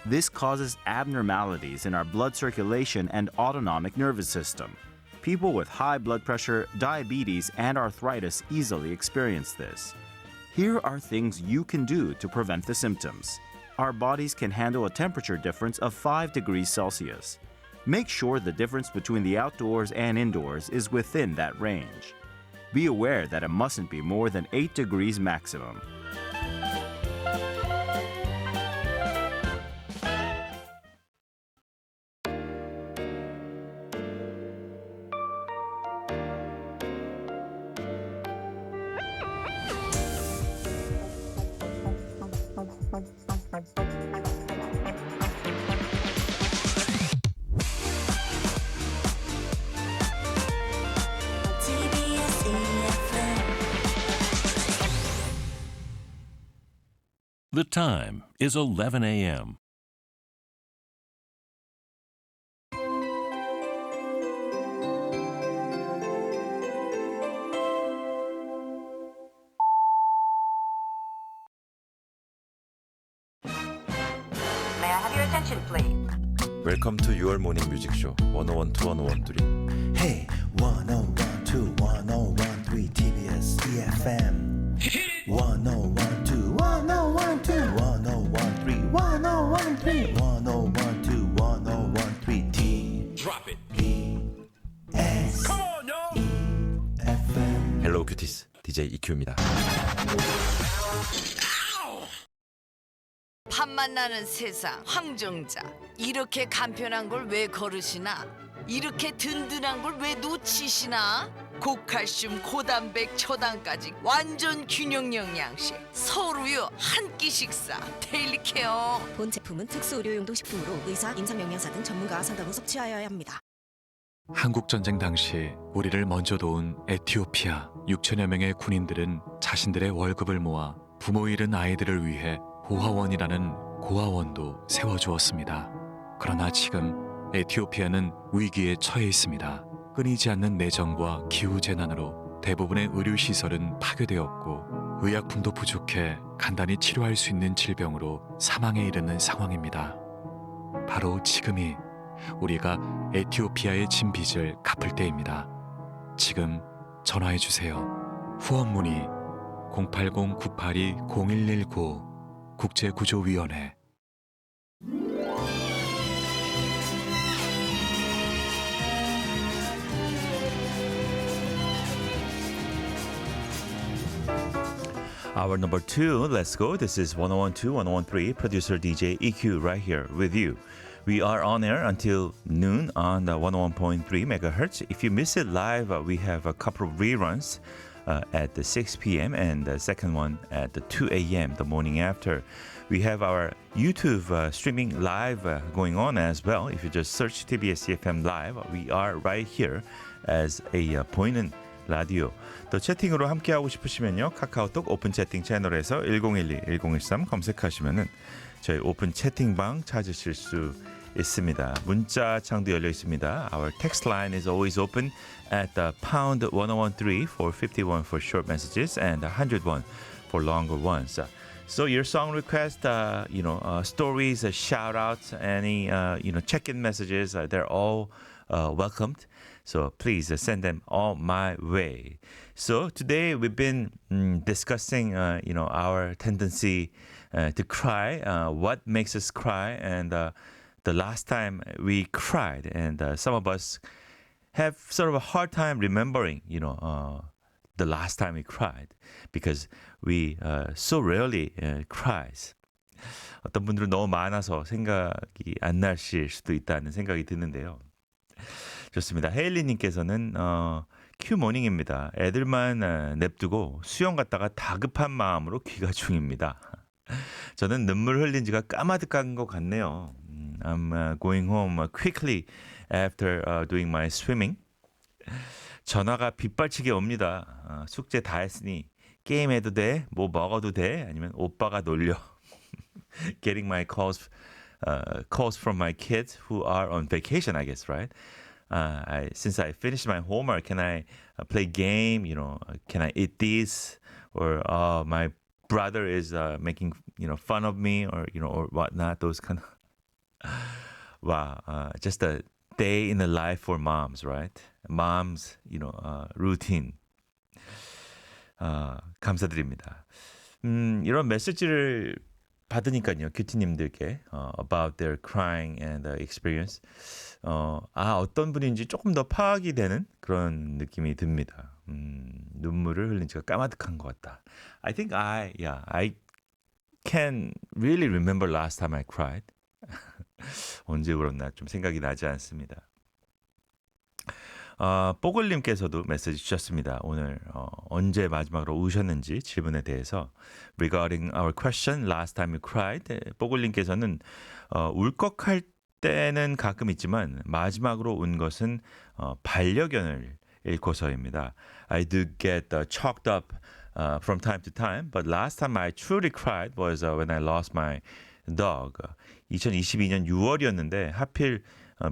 This causes abnormalities in our blood circulation and autonomic nervous system. People with high blood pressure, diabetes, and arthritis easily experience this. Here are things you can do to prevent the symptoms. Our bodies can handle a temperature difference of 5 degrees Celsius. Make sure the difference between the outdoors and indoors is within that range. Be aware that it mustn't be more than 8 degrees maximum.
TBS EFM.
The time is 11 a.m.
May I have your attention, please?
Welcome to your morning music show 101 to 101.3.
Hey, 101 to 101.3 TBS EFM. 101 to 101 to 101.3 101.3 101 to 101.3 T.
Drop it.
S.
Come on, y'all.
FM.
Hello, cuties. DJ EQ입니다.
팝만 나는 세상 황정자 이렇게 간편한 걸 왜 거르시나 이렇게 든든한 걸 왜 놓치시나 고칼슘 고단백 초당까지 완전 균형 영양식 서울우유 한 끼 식사 데일리 케어
본 제품은 특수 의료용도 식품으로 의사, 임상영양사 등 전문가 상담 후 섭취하여야 합니다.
한국 전쟁 당시 우리를 먼저 도운 에티오피아 6천여 명의 군인들은 자신들의 월급을 모아 부모 잃은 아이들을 위해 고아원이라는 고아원도 세워주었습니다. 그러나 지금 에티오피아는 위기에 처해 있습니다. 끊이지 않는 내전과 기후재난으로 대부분의 의료시설은 파괴되었고 의약품도 부족해 간단히 치료할 수 있는 질병으로 사망에 이르는 상황입니다. 바로 지금이 우리가 에티오피아의 진 빚을 갚을 때입니다. 지금 전화해주세요. 후원 문의 080-982-0119 국제구조위원회.
Hour number 2, let's go. This is 101.2, 101.3, producer DJ EQ right here with you. We are on air until noon on the 101.3 megahertz. If you miss it live, we have a couple of reruns at the 6 p.m. and the second one at the 2 a.m. the morning after. We have our YouTube streaming live going on as well. If you just search TBS EFM Live, we are right here as a point 라디오. 또 채팅으로 함께하고 싶으시면요. 카카오톡 오픈 채팅 채널에서 1012-1013 검색하시면은 저희 오픈 채팅방 찾으실 수 있습니다. 문자 창도 열려 있습니다. Our text line is always open at the pound 1013 for 51 for short messages and 101 for longer ones. So your song request, stories, shout outs, any check-in messages, they're all welcomed. So please send them all my way. So today we've been discussing, our tendency to cry, what makes us cry, and the last time we cried. And some of us have sort of a hard time remembering, the last time we cried because we so rarely cries. 어떤 분들은 너무 많아서 생각이 안 나실 수도 있다는 생각이 드는데요. 좋습니다. 헤일리님께서는 큐 모닝입니다. 애들만 냅두고 수영 갔다가 다급한 마음으로 귀가 중입니다. 저는 눈물 흘린 지가 까마득한 것 같네요. I'm going home quickly after doing my swimming. 전화가 빗발치게 옵니다. 숙제 다 했으니 게임해도 돼? 뭐 먹어도 돼? 아니면 오빠가 놀려? Getting my calls from my kids who are on vacation, I guess, right? Since I finished my homework, can I play game? Can I eat this? Or my brother is making fun of me, or or whatnot. Those kind of wow, just a day in the life for moms, right? Moms, routine. 감사드립니다. 이런 메시지를 받으니까요, 큐티님들께 about their crying and experience. 어떤 분인지 조금 더 파악이 되는 그런 느낌이 듭니다. 눈물을 흘린 지가 까마득한 것 같다. I think I can really remember last time I cried. 언제 울었나 좀 생각이 나지 않습니다. 뽀글님께서도 메시지 주셨습니다. 오늘 언제 마지막으로 우셨는지 질문에 대해서 regarding our question last time you cried. 뽀글님께서는 울컥할 때는 가끔 있지만 마지막으로 운 것은 반려견을 잃고서입니다. I do get choked up from time to time, but last time I truly cried was when I lost my dog. 2022년 6월이었는데 하필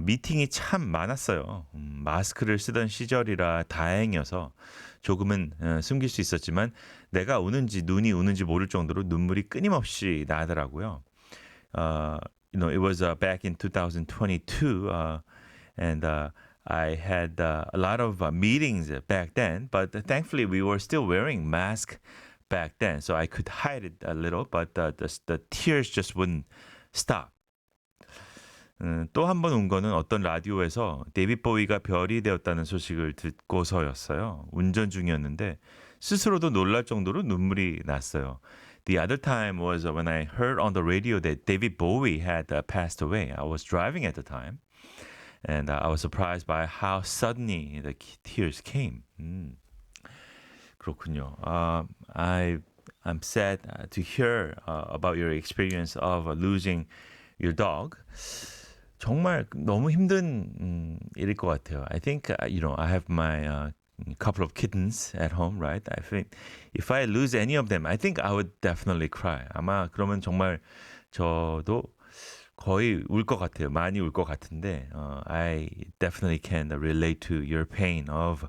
미팅이 참 많았어요. 마스크를 쓰던 시절이라 다행이어서 조금은 숨길 수 있었지만 내가 우는지 눈이 우는지 모를 정도로 눈물이 끊임없이 나더라고요. It was back in 2022 and I had a lot of meetings back then, but thankfully we were still wearing masks back then, so I could hide it a little, but the tears just wouldn't stop. 또 한 번 운 거는 어떤 라디오에서 데이빗 보위가 별이 되었다는 소식을 듣고서였어요. 운전 중이었는데 스스로도 놀랄 정도로 눈물이 났어요. The other time was when I heard on the radio that David Bowie had passed away. I was driving at the time, and I was surprised by how suddenly the tears came. 그렇군요. I'm sad to hear about your experience of losing your dog. 정말 너무 힘든 일일 것 같아요. I think I have my couple of kittens at home, right? I think if I lose any of them, I think I would definitely cry. 아마 그러면 정말 저도 거의 울 것 같아요. 많이 울 것 같은데 I definitely can relate to your pain of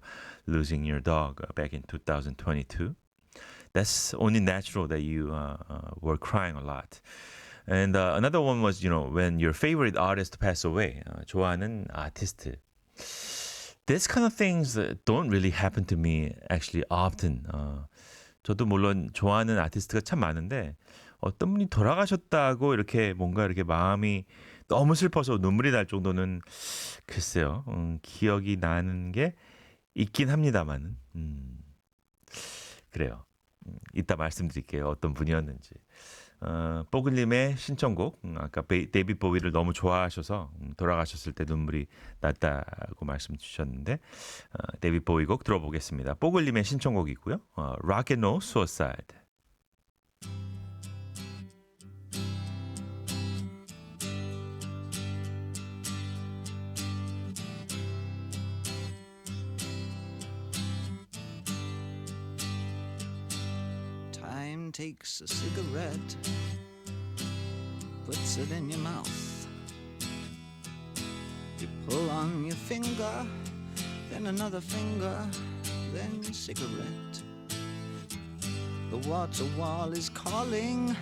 losing your dog back in 2022. That's only natural that you were crying a lot. And another one was, when your favorite artist passed away. 좋아하는 아티스트. This kind of things don't really happen to me actually often. 저도 물론 좋아하는 아티스트가 참 많은데 어떤 분이 돌아가셨다고 이렇게 뭔가 이렇게 마음이 너무 슬퍼서 눈물이 날 정도는 글쎄요. 기억이 나는 게 있긴 합니다만. 그래요. 이따 말씀드릴게요. 어떤 분이었는지. 뽀글님의 신청곡 아까 데이빗 보위를 너무 좋아하셔서 돌아가셨을 때 눈물이 났다고 말씀 주셨는데 데이빗 보위 곡 들어보겠습니다. 뽀글님의 신청곡이고요. Rock and Roll Suicide.
man takes a cigarette, puts it in your mouth. You pull on your finger, then another finger, then cigarette. The water wall is calling,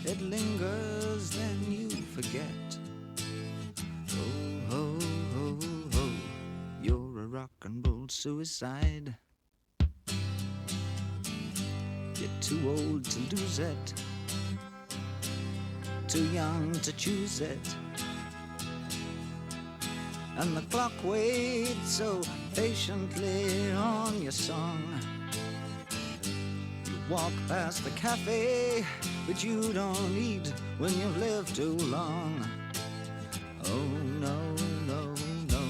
it lingers, then you forget. Oh, ho, ho, ho, you're a rock and roll suicide. You're too old to lose it, too young to choose it. And the clock waits so patiently on your song. You walk past the cafe, but you don't eat when you've lived too long. Oh no, no, no,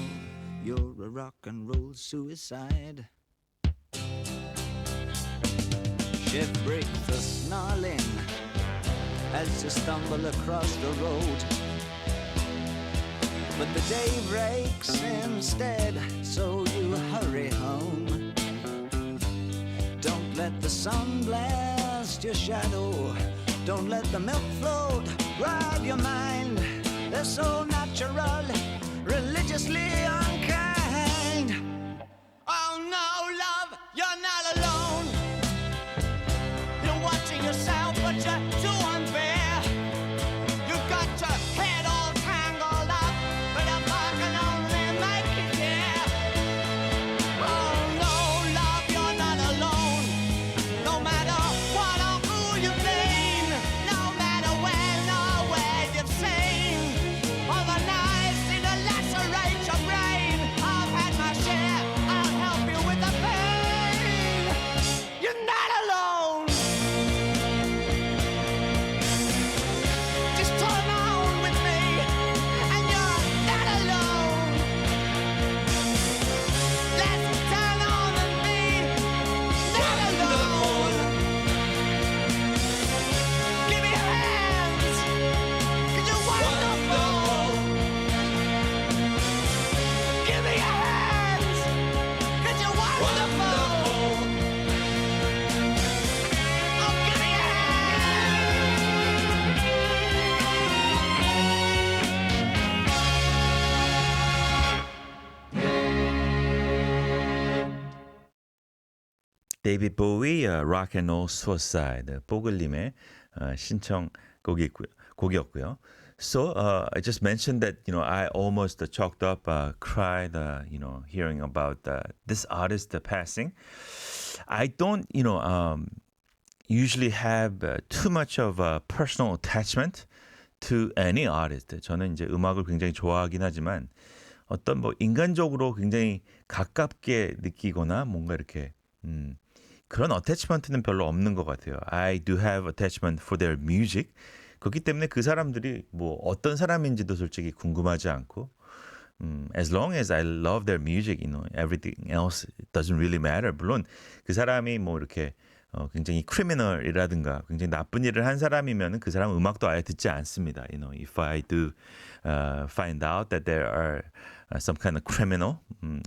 you're a rock and roll suicide. Shift breaks the snarling as you stumble across the road. But the day breaks instead, so you hurry home. Don't let the sun blast your shadow. Don't let the milk float rob your mind. They're so natural, religiously unkind. Oh no, love, you're not alone. You're watching yourself, but you're too unfair. You've got your head all tangled up, but if I can only make you care. Oh no, love, you're not alone. No matter what or who you've been, no matter when or where you've seen, all the knives seem to lacerate your brain. I've had my share, I'll help you with the pain. You're not alone. Just turn on with me, and you're not alone. Let's turn on and be not alone. Give me your hands, 'cause you're wonderful. Give me your hands, 'cause you're wonderful. Oh, give me your
데이빗 보위 Rock and Roll Suicide 뽀글님의 곡이었고요. So I just mentioned that I almost choked up, cried, hearing about this artist passing. I don't usually have too much of a personal attachment to any artist. 저는 이제 음악을 굉장히 좋아하긴 하지만 어떤 뭐 인간적으로 굉장히 가깝게 느끼거나 뭔가 이렇게 그런 어태치먼트는 별로 없는 것 같아요. I do have attachment for their music. 그렇기 때문에 그 사람들이 뭐 어떤 사람인지도 솔직히 궁금하지 않고 as long as I love their music, everything else doesn't really matter. 물론 그 사람이 뭐 이렇게 굉장히 크리미널이라든가 굉장히 나쁜 일을 한 사람이면 그 사람 음악도 아예 듣지 않습니다. If I do find out that there are some kind of criminal,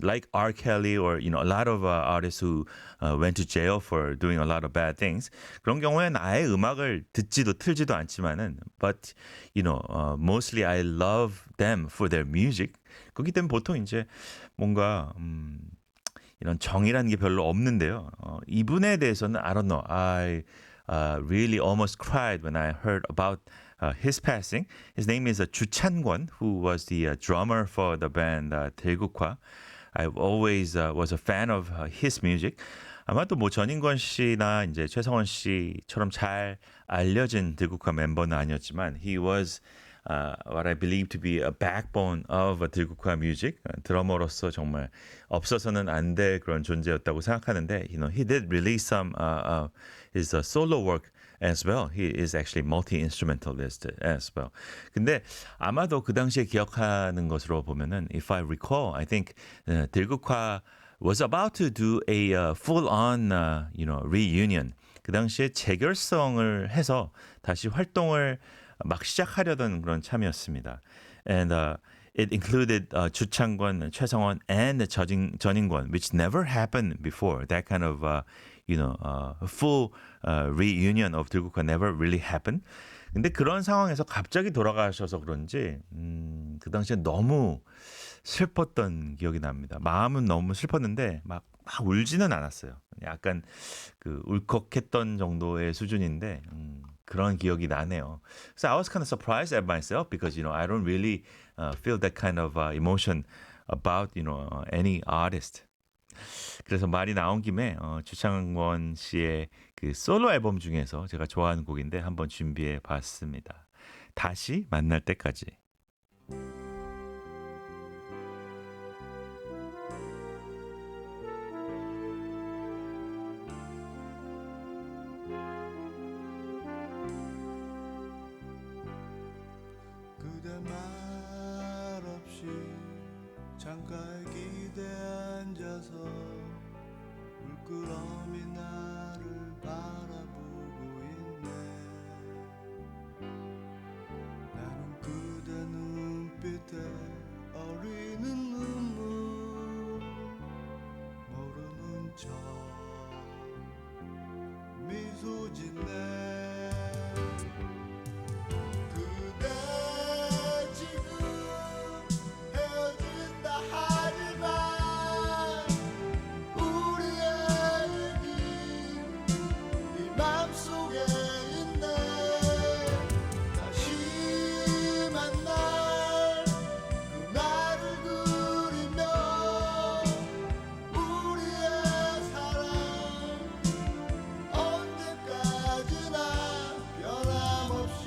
like R. Kelly or a lot of artists who went to jail for doing a lot of bad things. 그런 경우에는 아예 음악을 듣지도 틀지도 않지만은, but mostly I love them for their music. 그렇기 때문에 보통 이제 뭔가 이런 정이라는 게 별로 없는데요. 이분에 대해서는 I don't know. I really almost cried when I heard about his passing. His name is 주찬권, who was the drummer for the band 들국화. I always was a fan of his music. 아마도 뭐 전인권 씨나 이제 최성원 씨처럼 잘 알려진 들국화 멤버는 아니었지만 he was what I believe to be a backbone of 들국화 music. 드러머로서 정말 없어서는 안 될 그런 존재였다고 생각하는데, he did release some his solo work as well. He is actually multi-instrumentalist as well. 근데 아마도 그 당시에 기억하는 것으로 보면은, if I recall, I think 들국화 was about to do a full-on, reunion. 그 당시에 재결성을 해서 다시 활동을 막 시작하려던 그런 참이었습니다. And it included 주창권, 최성원, and 전인권, which never happened before. That kind of, full reunion of 들국화 never really happened. 근데 그런 상황에서 갑자기 돌아가셔서 그런지 그 당시에 너무 슬펐던 기억이 납니다. 마음은 너무 슬펐는데 막 울지는 않았어요. 약간 그 울컥했던 정도의 수준인데 그런 기억이 나네요. So I was kind of surprised at myself because I don't really feel that kind of emotion about any artist. 그래서 말이 나온 김에 주창원 씨의 그 솔로 앨범 중에서 제가 좋아하는 곡인데 한번 준비해 봤습니다. 다시 만날 때까지.
그대 말없이 창가에 기대 앉아서 물끄러미 나를 바라보고 있네. 나는 그대 눈빛에 어리는 눈물 모르는 척 미소 짓네. 그대 지금 헤어진다 하지만 우리의 얘기 네 맘속에 있네. 다시 만날 그날을 그리며 우리의 사랑 언제까지나 변함없이.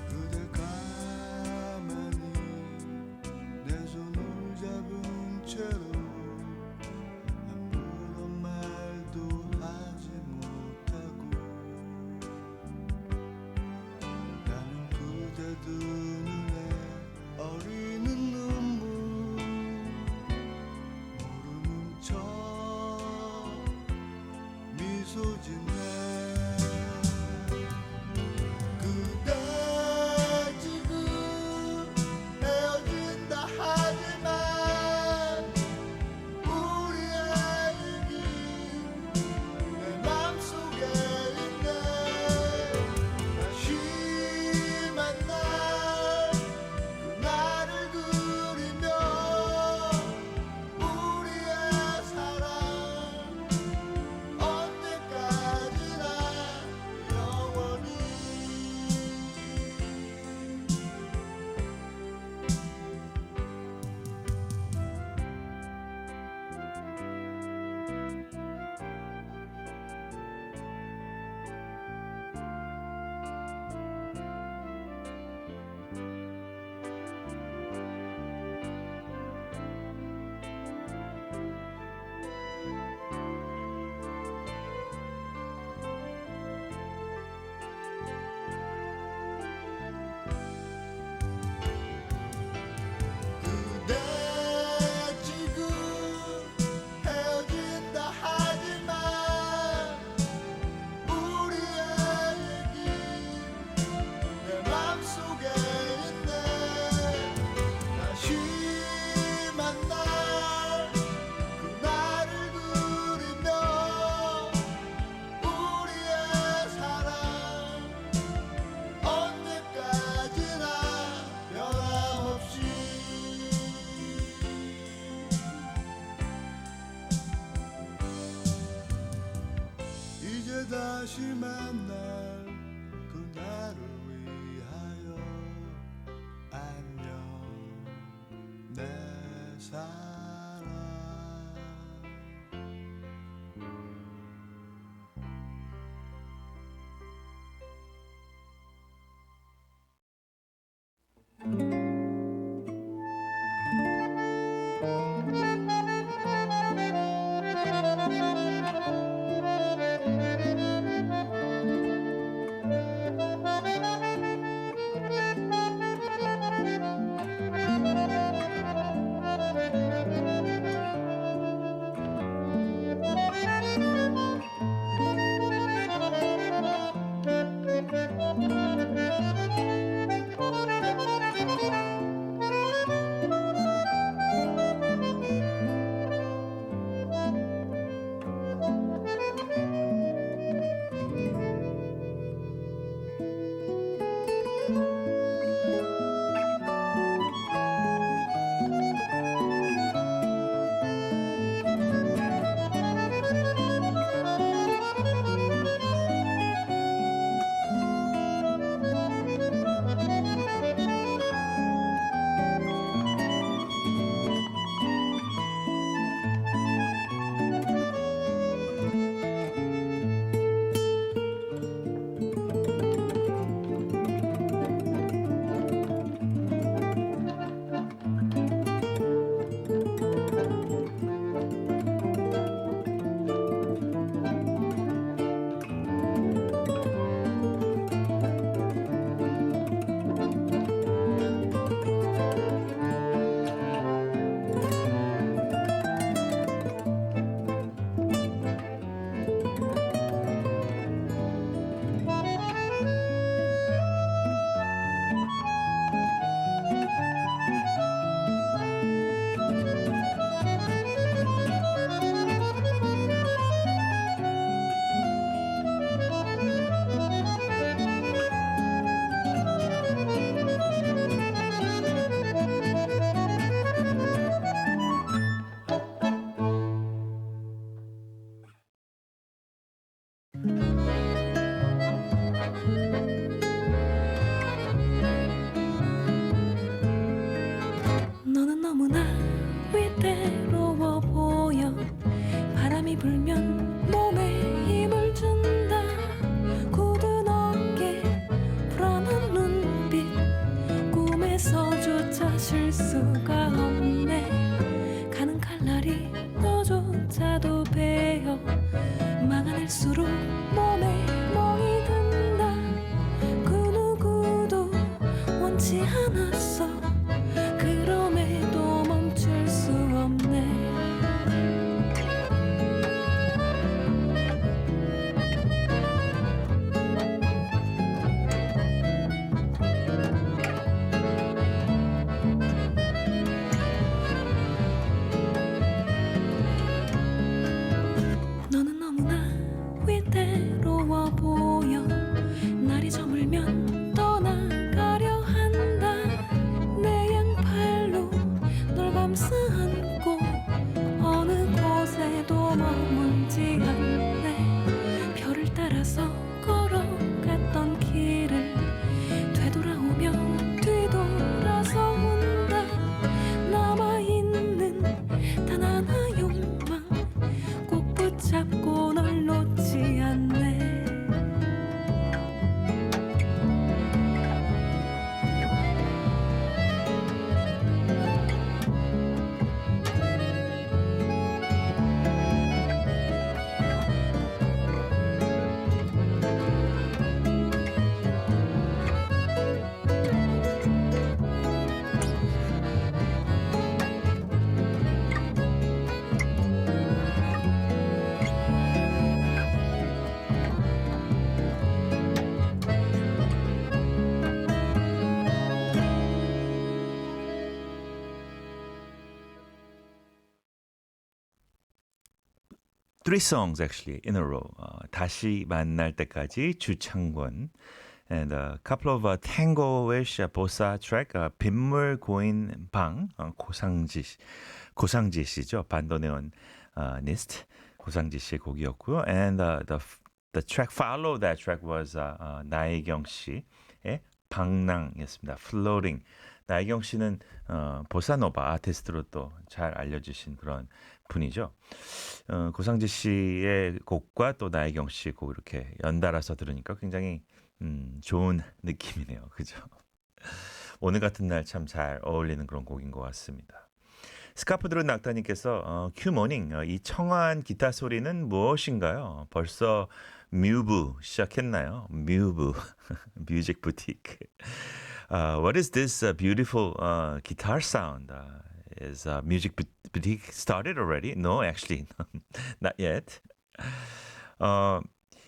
그대 가만히 내 손을 잡은 채로 아무런 말도 하지 못하고 나는 그대 두 눈에 어리는 눈물 모르는 척 미소 짓네. 그대 지금 헤어진다 하지만 우리의 얘기 내 맘속에 있네. 다시 만날 그날을 그리며 우리의 사랑 언제까지나 영원히. 그대 지금 헤어진다 하지만 우리의 얘기 내 맘속에 있네. 다시 만날 그날을 그리며 우리의 사랑 언제까지나 변함없이. 이제 다시 만날 그날을 위하여 안녕 내 사랑.
너조차도 베어 막아낼수록 몸에 멍이 든다. 그 누구도 원치 않았어. 그럼에도 멈출 수 없네. 너는 너무나 위태로워 보여. 날이 저물면 떠나가려 한다. 내 양팔로 널 감싸 안고 어느 곳에도 머물지 않네. 별을 따라서 걸어갔던 길을 되돌아오며 뒤돌아서 온다. 남아있는 단 하나 욕망 꼭 붙잡고 널 놓지 않네.
Three songs actually in a row. 다시 만날 때까지 주창권 and a couple of tango-ish bossa track. 빗물 고인 방 고상지 씨죠. 반도네온 니스트 고상지 씨의 곡이었고요. And the track follow that track was 나혜경 씨의 방랑이었습니다. Floating. 나혜경 씨는 보사노바 아티스트로 또 잘 알려주신 그런 분이죠. 고상지 씨의 곡과 또 나혜경 씨 곡 이렇게 연달아서 들으니까 굉장히 좋은 느낌이네요. 그죠? 오늘 같은 날 참 잘 어울리는 그런 곡인 것 같습니다. 스카프 들은 낙타님께서 큐모닝 이 청아한 기타 소리는 무엇인가요? 벌써 뮤브 시작했나요? 뮤브 뮤직 부티크. What is this beautiful guitar sound? Is Music Boutique started already? No, actually, not yet.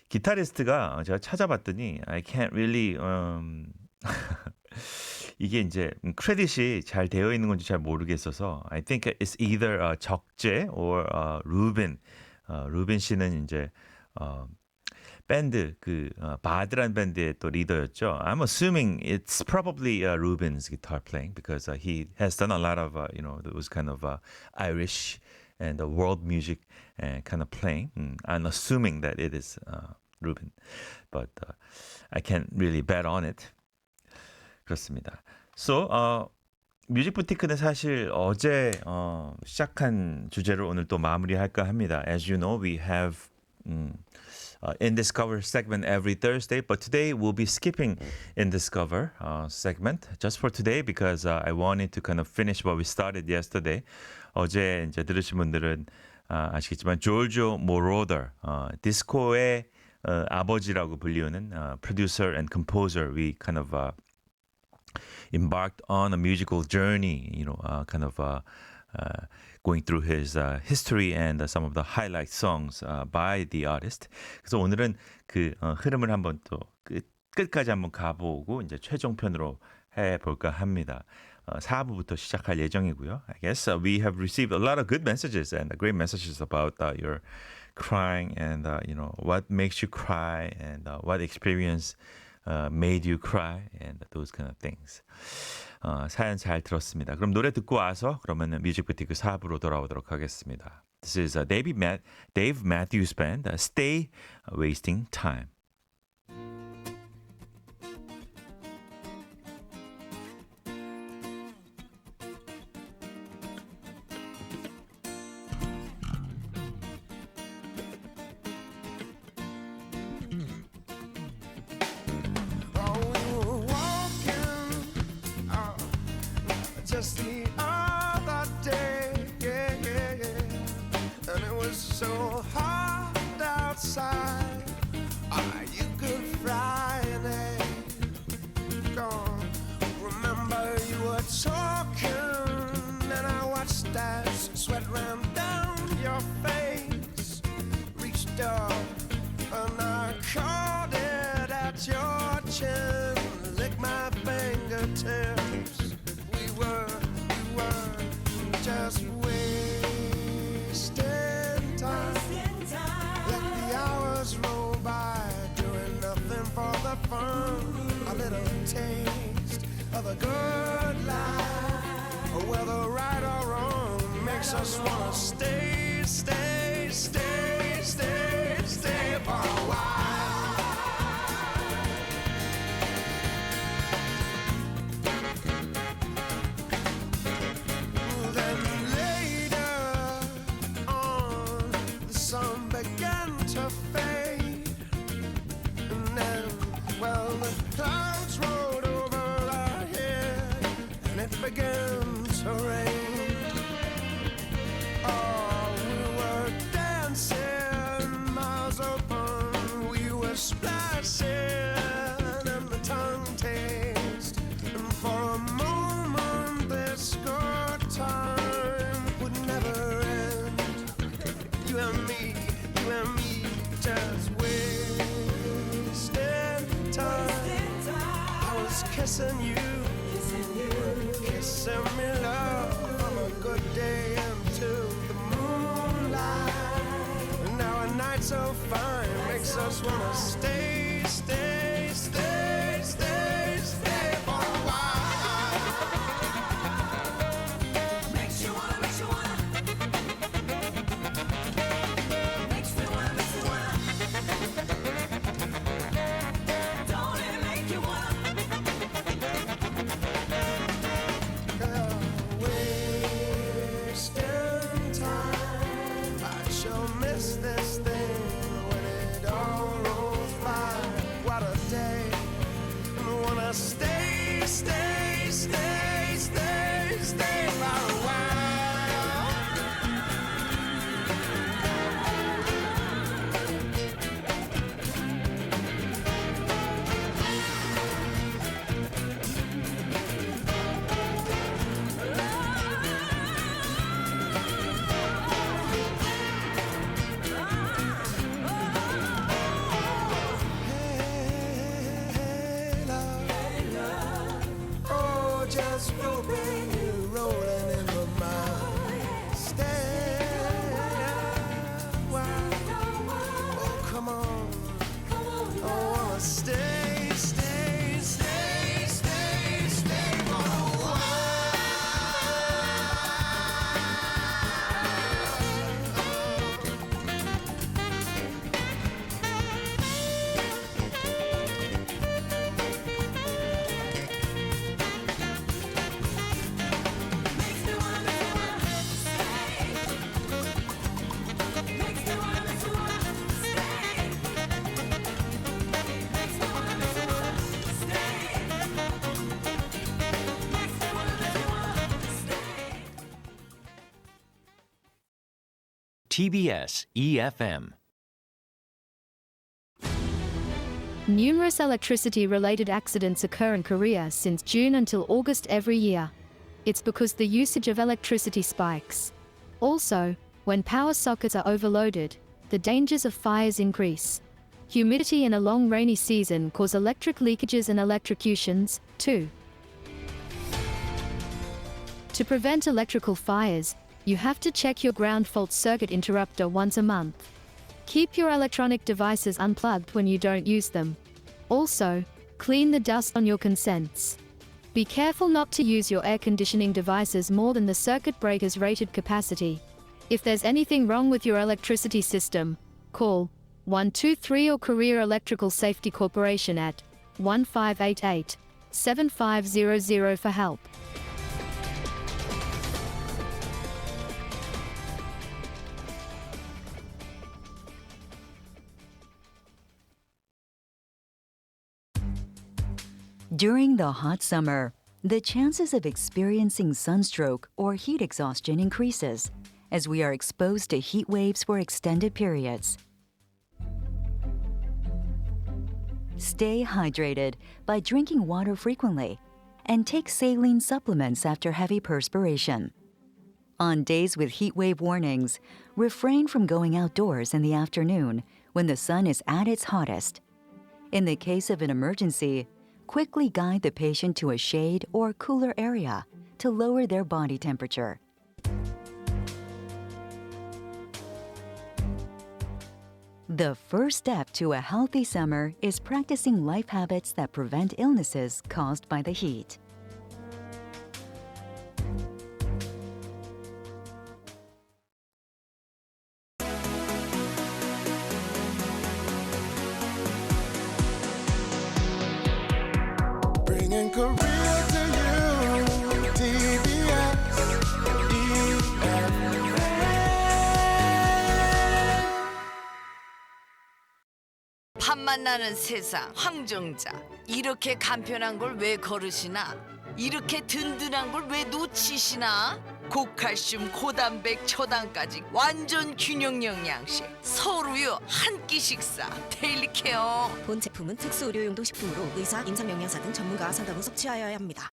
기타리스트가 제가 찾아봤더니 I can't really 이게 이제 크레딧이 잘 되어 있는 건지 잘 모르겠어서 I think it's either 적재 or 루빈. 루빈 씨는 이제 밴드 바드란 밴드의 또 리더였죠. I'm assuming it's probably Ruben's guitar playing because he has done a lot of those kind of Irish and world music kind of playing. I'm assuming that it is Ruben, but I can't really bet on it. 그렇습니다. So 뮤직 부티크는 사실 어제 시작한 주제를 오늘 또 마무리할까 합니다. As you know, we have In Discover segment every Thursday, but today we'll be skipping In Discover segment just for today because I wanted to kind of finish what we started yesterday. 어제 이제 들으신 분들은 아시겠지만 조르조 모로더 디스코의 아버지라고 불리우는 producer and composer. We kind of embarked on a musical journey, kind of going through his history and some of the highlight songs by the artist. 그래서 오늘은 그 흐름을 한번 또 끝까지 한번 가보고 이제 최종편으로 해볼까 합니다. 4부부터 시작할 예정이고요. I guess we have received a lot of good messages and great messages about your crying and what makes you cry and what experience made you cry and those kind of things. 사연 잘 들었습니다. 그럼 노래 듣고 와서 그러면 뮤직 부티크 4부로 돌아오도록 하겠습니다. This is Dave Matthews Band, Stay Wasting Time.
Just the other day, yeah, yeah, yeah. mustache, sweat ran down your face. Reached up and I caught it at your chin. Lick my fingertips. We were just wasting time. Let the hours roll by, doing nothing for the fun. A little taste of a good life, whether right or wrong, makes us wanna stay, stay, stay, stay, stay for a while. Then later on, the sun began to fade, and then, well, the clouds rolled over our head, and it began to rain. Oh, we were dancing, mouths open, we were splashing in the tongue taste, and for a moment this good time would never end. You and me, just wasting time. I was kissing you, kissing me, love, from a good day into the moonlight. And now a night so fine makes us wanna stay, stay, stay, stay, stay for a while. Makes you wanna, makes you wanna. Makes me wanna, makes me wanna. Don't it make you wanna? Wasting time. I sure miss this thing when it all rolls by. What a day. And wanna stay, stay, stay, stay, stay for a while. Hey, love. Oh, just roping you, rolling in the mud. Stay a while. Oh, come on. I wanna stay, stay, stay, stay, stay for a while. Makes me wanna, makes me wanna stay. Makes me wanna, makes me wanna stay. Makes me wanna, makes me wanna stay. Makes me wanna, makes me wanna stay.
TBS EFM.
Numerous electricity-related accidents occur in Korea since June until August every year. It's because the usage of electricity spikes. Also, when power sockets are overloaded, the dangers of fires increase. Humidity in a long rainy season cause electric leakages and electrocutions, too. To prevent electrical fires, you have to check your ground fault circuit interrupter once a month. Keep your electronic devices unplugged when you don't use them. Also, clean the dust on your consents. Be careful not to use your air conditioning devices more than the circuit breaker's rated capacity. If there's anything wrong with your electricity system, call 123 or Korea Electrical Safety Corporation at 1588-7500 for help.
During the hot summer, the chances of experiencing sunstroke or heat exhaustion increases as we are exposed to heat waves for extended periods. Stay hydrated by drinking water frequently and take saline supplements after heavy perspiration. On days with heat wave warnings, refrain from going outdoors in the afternoon when the sun is at its hottest. In the case of an emergency, quickly guide the patient to a shade or cooler area to lower their body temperature. The first step to a healthy summer is practicing life habits that prevent illnesses caused by the heat.
Bringing Korea to you, TBS, EFM.
팝만 나는 세상 황정자 이렇게 간편한 걸 왜 거르시나 이렇게 든든한 걸 왜 놓치시나 고칼슘 고단백 초당까지 완전 균형 영양식 서울우유 한 끼 식사 데일리 케어
본 제품은 특수 의료용도 식품으로 의사, 임상영양사 등 전문가와 상담 후 섭취하여야 합니다.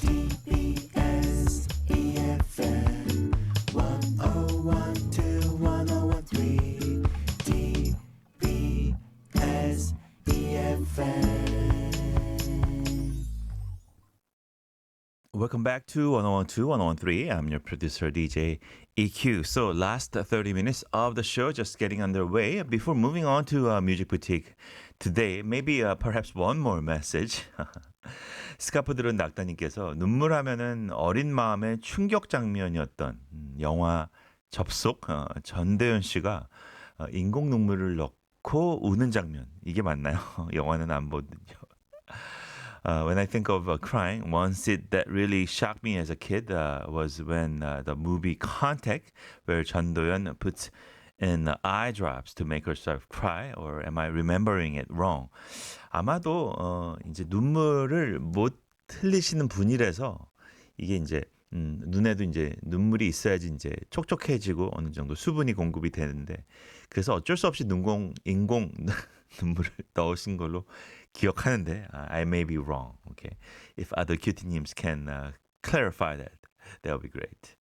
TBS, EFM, 1013, TBS, EFM.
Welcome back to 1012, 1013. I'm your producer, DJ EQ. So, last 30 minutes of the show just getting underway. Before moving on to Music Boutique today, maybe perhaps one more message. 스카프 들은 낙타님께서 눈물하면은 어린 마음의 충격 장면이었던 영화 접속 전대현 씨가 인공 눈물을 넣고 우는 장면 이게 맞나요? 영화는 안 보거든요. When I think of crying, one scene that really shocked me as a kid was when the movie Contact, where Chun Do-yeon puts in eye drops to make herself cry, or am I remembering it wrong? 아마도 이제 눈물을 못 흘리시는 분이라서 이게 이제 눈에도 이제 눈물이 있어야지 이제 촉촉해지고 어느 정도 수분이 공급이 되는데 그래서 어쩔 수 없이 인공 눈물을 넣으신 걸로 기억하는데 I may be wrong. Okay, if other cutie-nims can clarify that, that would be great.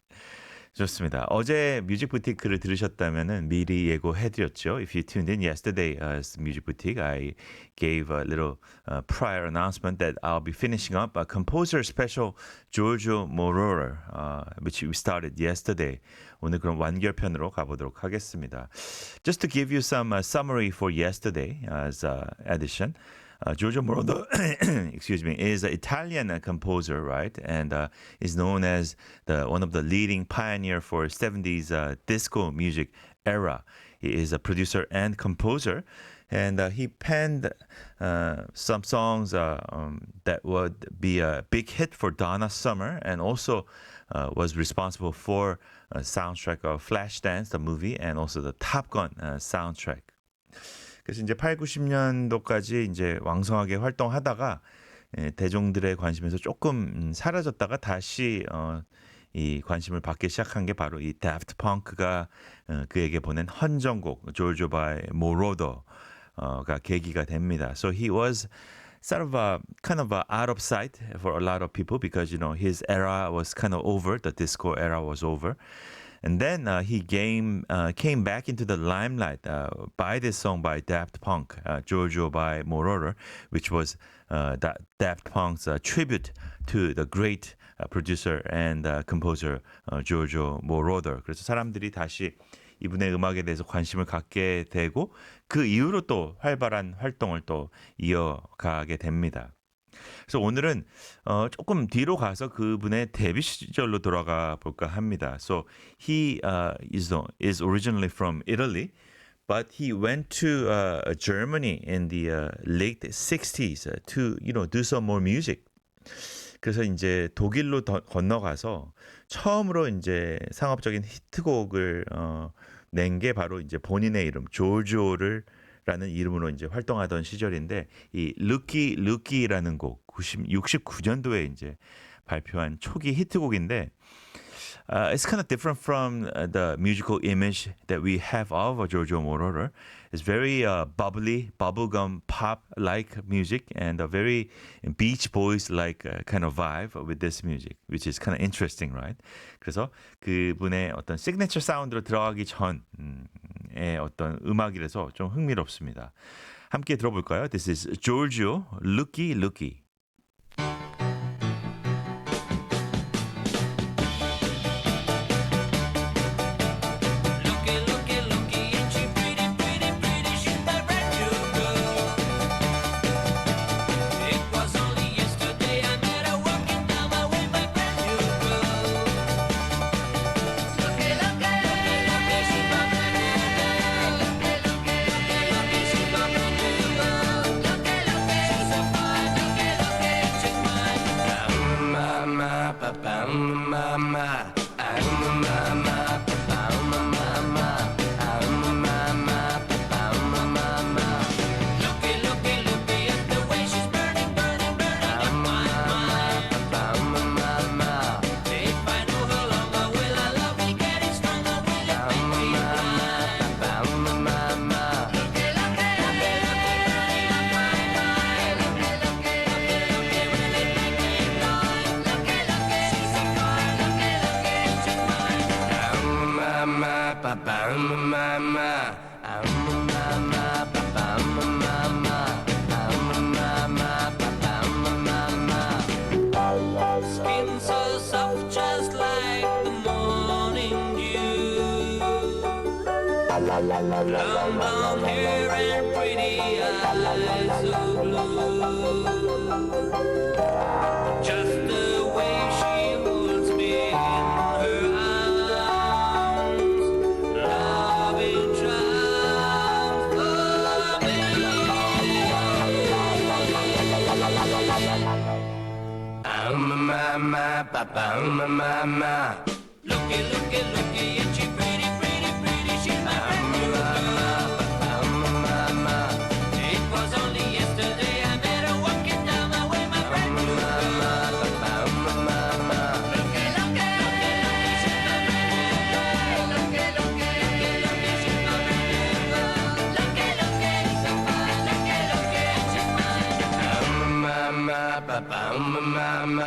좋습니다. 어제 뮤직 부티크를 들으셨다면은 미리 예고해드렸죠. If you tuned in yesterday as Music Boutique, I gave a little prior announcement that I'll be finishing up a composer special Giorgio Moroder, which we started yesterday. 오늘 그럼 완결편으로 가보도록 하겠습니다. Just to give you some summary for yesterday's edition. Giorgio Moroder, excuse me, is an Italian composer, right? And is known as one of the leading pioneer for 70s disco music era. He is a producer and composer. And he penned some songs that would be a big hit for Donna Summer and also was responsible for soundtrack of Flashdance, the movie, and also the Top Gun soundtrack. 그래서 이제 8, 90년도까지 이제 왕성하게 활동하다가 대중들의 관심에서 조금 사라졌다가 다시 이 관심을 받기 시작한 게 바로 이 Daft Punk가 그에게 보낸 헌정곡 Giorgio by Moroder가 계기가 됩니다. So he was sort of kind of out of sight for a lot of people because you know his era was kind of over, the disco era was over. And then he came back into the limelight by this song by Daft Punk, Giorgio by Moroder, which was Daft Punk's tribute to the great producer and composer Giorgio Moroder. 그래서 사람들이 다시 이분의 음악에 대해서 관심을 갖게 되고 그 이후로 또 활발한 활동을 또 이어가게 됩니다. 그래서 오늘은 조금 뒤로 가서 그분의 데뷔 시절로 돌아가 볼까 합니다. So he is originally from Italy, but he went to Germany in the late 60s to do some more music. 그래서 이제 독일로 건너가서 처음으로 이제 상업적인 히트곡을 낸 게 바로 이제 본인의 이름 조조를 라는 이름으로 이제 활동하던 시절인데 이 루키라는 곡 69년도에 이제 발표한 초기 히트곡인데 It's kind of different from the musical image that we have of Giorgio Moroder. It's very bubbly, bubblegum pop-like music and a very Beach Boys-like kind of vibe with this music, which is kind of interesting, right? 그래서 그분의 어떤 시그니처 사운드로 들어가기 전의 어떤 음악이라서 좀 흥미롭습니다. 함께 들어볼까요? This is Giorgio, Looky Looky.
Skin so soft, just like the morning dew. Long blonde hair and pretty eyes so blue. Just the way she holds me in her arms, loving charms for me. My, papa, my. Looky, looky, looky, and she pretty, pretty, pretty. She's my papa, my. It was only yesterday I met her walking down my way, my brand new girl. Papa, looky, looky, looky, she's my brand new girl. Looky, looky, looky, she's my brand new girl. Looky, looky, so fine. Looky, looky, she's mine. Papa, my.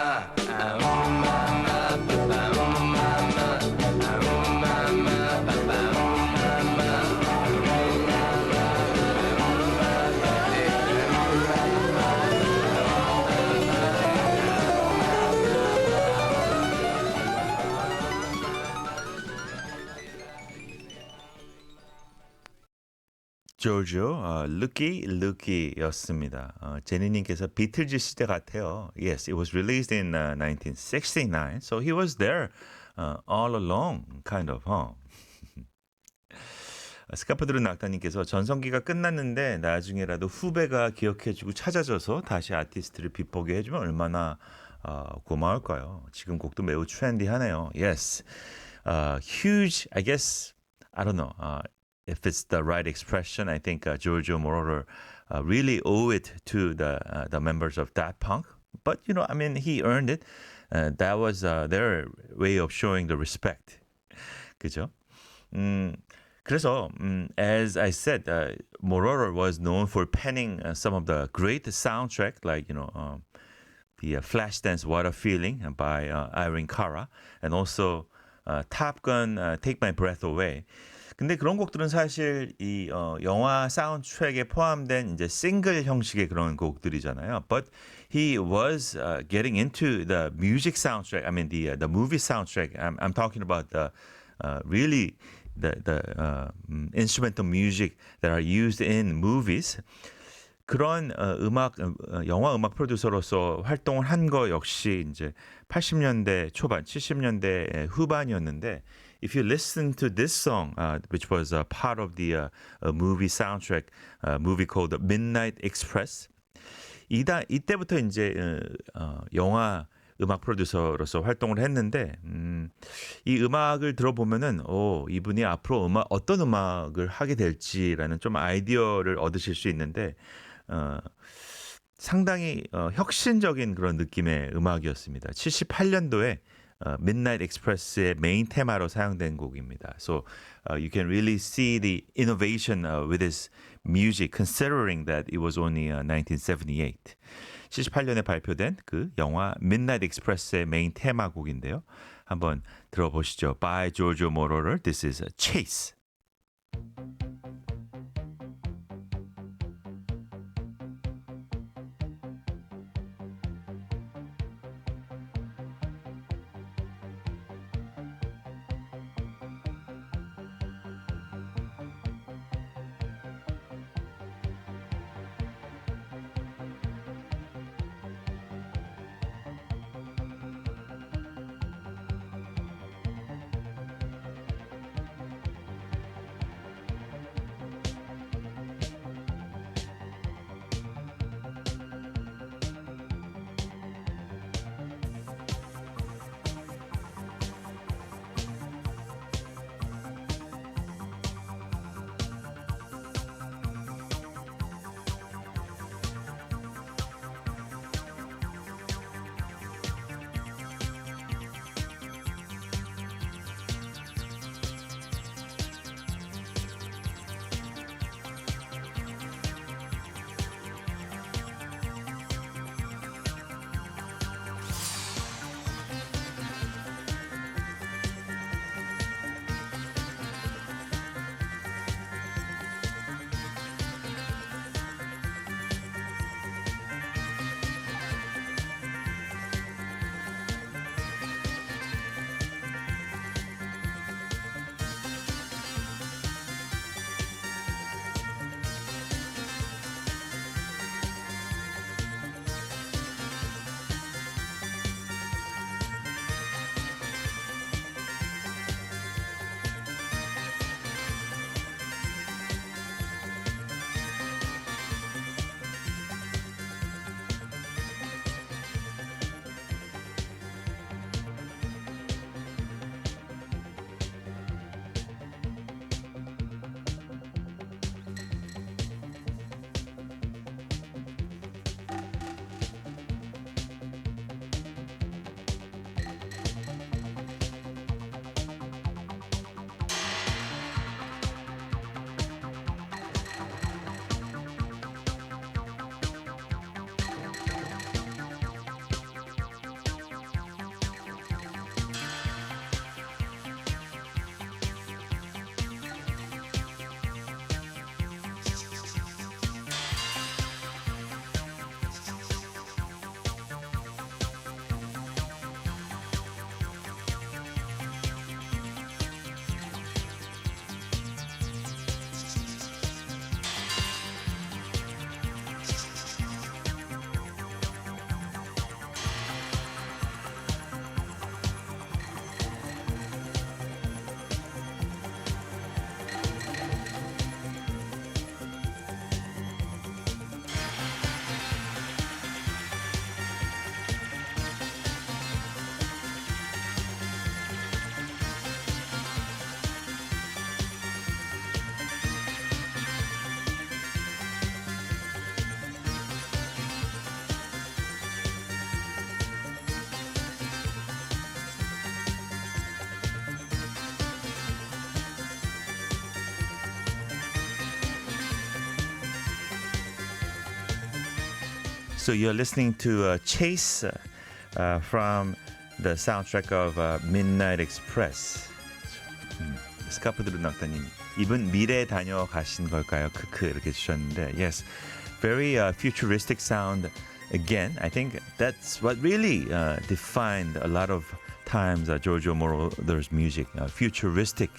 Giorgio, Looky Looky였습니다. 제니님께서 비틀즈 시대 같아요. Yes, it was released in 1969, so he was there all along, kind of, huh? 스카프드른 낙타님께서 전성기가 끝났는데 나중에라도 후배가 기억해주고 찾아줘서 다시 아티스트를 빛보게 해주면 얼마나 고마울까요? 지금 곡도 매우 트렌디하네요. Yes, huge, I guess, I don't know. If it's the right expression, I think Giorgio Moroder really owe it to the members of Daft Punk. But you know, I mean, he earned it. That was their way of showing the respect. 그죠? 그래서 as I said, Moroder was known for penning some of the great soundtrack, like you know, the Flashdance "What a Feeling" by Irene Cara, and also Top Gun "Take My Breath Away." 근데 그런 곡들은 사실 이 영화 사운드트랙에 포함된 이제 싱글 형식의 그런 곡들이잖아요. But he was getting into the music soundtrack. I mean the movie soundtrack. I'm talking about the really the instrumental music that are used in movies. 그런 영화 음악 프로듀서로서 활동을 한 거 역시 이제 80년대 초반, 70년대 후반이었는데 if you listen to this song, which was a part of the movie soundtrack, movie called Midnight Express, 이때부터 이제 영화 음악 프로듀서로서 활동을 했는데 이 음악을 들어보면은 이분이 앞으로 어떤 음악을 하게 될지라는 좀 아이디어를 얻으실 수 있는데 상당히 혁신적인 그런 느낌의 음악이었습니다. 78년도에 Midnight Express의 메인 테마로 사용된 곡입니다. So you can really see the innovation with this music considering that it was only 1978. 78년에 발표된 그 영화 Midnight Express의 메인 테마곡인데요. 한번 들어보시죠. By Giorgio Moroder. This is Chase. So you're listening to Chase from the soundtrack of Midnight Express. 스카프 들은 낙타님, 이분 미래에 다녀가신 걸까요? 크크 이렇게 주셨는데, yes, very futuristic sound. Again, I think that's what really defined a lot of times Giorgio Moroder's music, futuristic.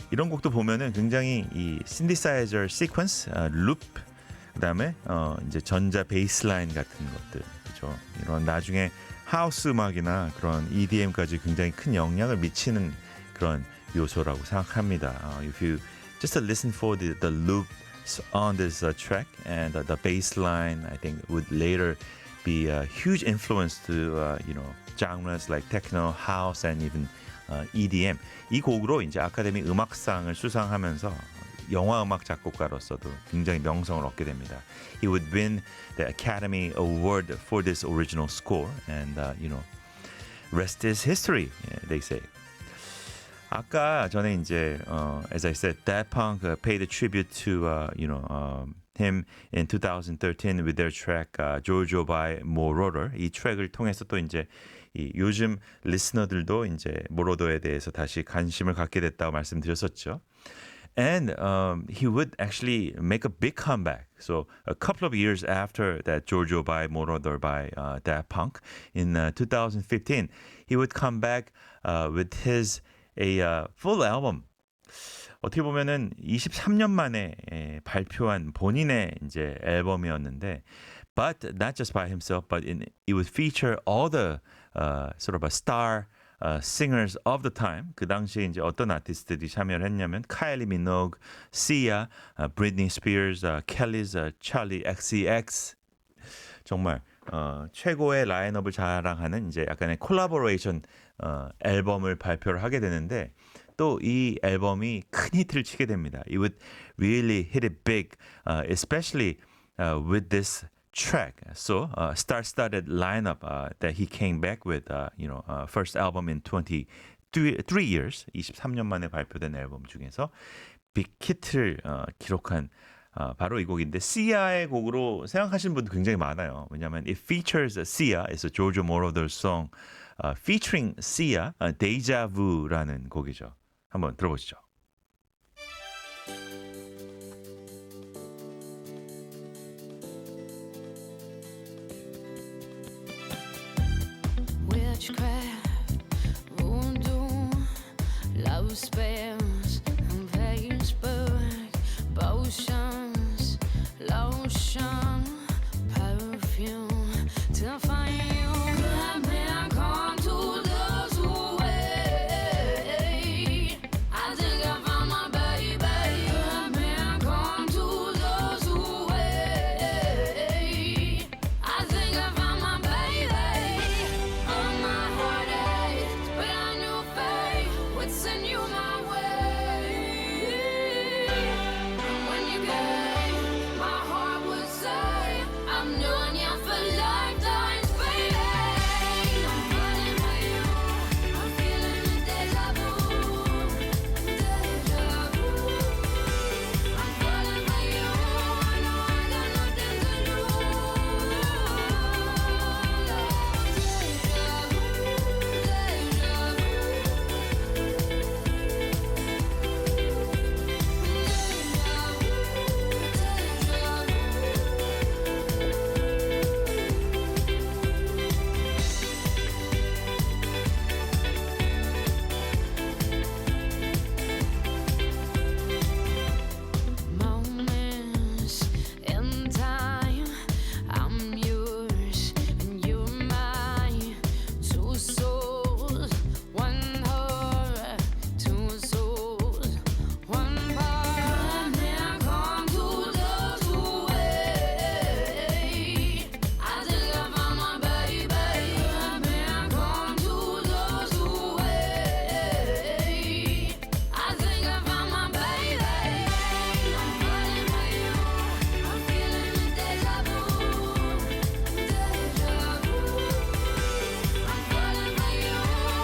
이런 곡도 보면은 굉장히 이 synthesizer sequence, loop, 그다음에 이제 전자 베이스라인 같은 것들, 그죠? 이런 나중에 하우스 음악이나 그런 EDM까지 굉장히 큰 영향을 미치는 그런 요소라고 생각합니다. If you just listen for the loops on this track and the bass line, I think would later be a huge influence to genres like techno, house, and even EDM. 이 곡으로 이제 아카데미 음악상을 수상하면서 영화 음악 작곡가로서도 굉장히 명성을 얻게 됩니다. He would win the Academy Award for this original score, and rest is history, they say. 아까 전에 이제 as I said, Daft Punk paid a tribute to him in 2013 with their track Giorgio by Moroder. 이 트랙을 통해서 또 이제 이 요즘 리스너들도 이제 모로더에 대해서 다시 관심을 갖게 됐다고 말씀드렸었죠. And he would actually make a big comeback. So a couple of years after that Giorgio by Moroder by Daft Punk in 2015, he would come back with his a full album. 어떻게 보면은 23년 만에 발표한 본인의 이제 앨범이었는데, but not just by himself, but it would feature all the sort of a star singers of the time. 그 당시에 이제 어떤 아티스트들이 참여를 했냐면 카일리 미노그, 시아, 브리트니 스피어스, 켈리's 찰리 XCX. 정말 최고의 라인업을 자랑하는 이제 약간의 콜라보레이션 앨범을 발표를 하게 되는데, 또 이 앨범이 큰 히트를 치게 됩니다. It would really hit it big, especially with this track. So star-studded lineup that he came back with, first album in 23 years, 23년 만에 발표된 앨범 중에서 빅 히트를 기록한 바로 이 곡인데, 시아의 곡으로 생각하시는 분도 굉장히 많아요. 왜냐하면 it features Sia, it's a Giorgio Moroder song featuring Sia, Deja Vu라는 곡이죠. 한번 들어보시죠.
Witchcraft, voodoo, love spells, and Facebook, potions, lotion, perfume to find you. Good man come to those who wait. I think I found my baby. Good man come to those who wait. I think I found my baby. All my heartaches, but I knew fate would send you my way. And when you came, my heart would say, I'm knowing you for lifetimes, baby. I'm falling for you. I'm feeling the deja vu, deja vu. I'm falling for you. I know I got nothing to lose. Moments in time, I'm yours and you're mine. Two souls, one heart, two souls, one part. Now come to those who wait. I think I found my baby. Now come to those who wait. I think I found my baby. I'm falling for you. I'm feeling the deja vu, deja vu. I'm falling for you.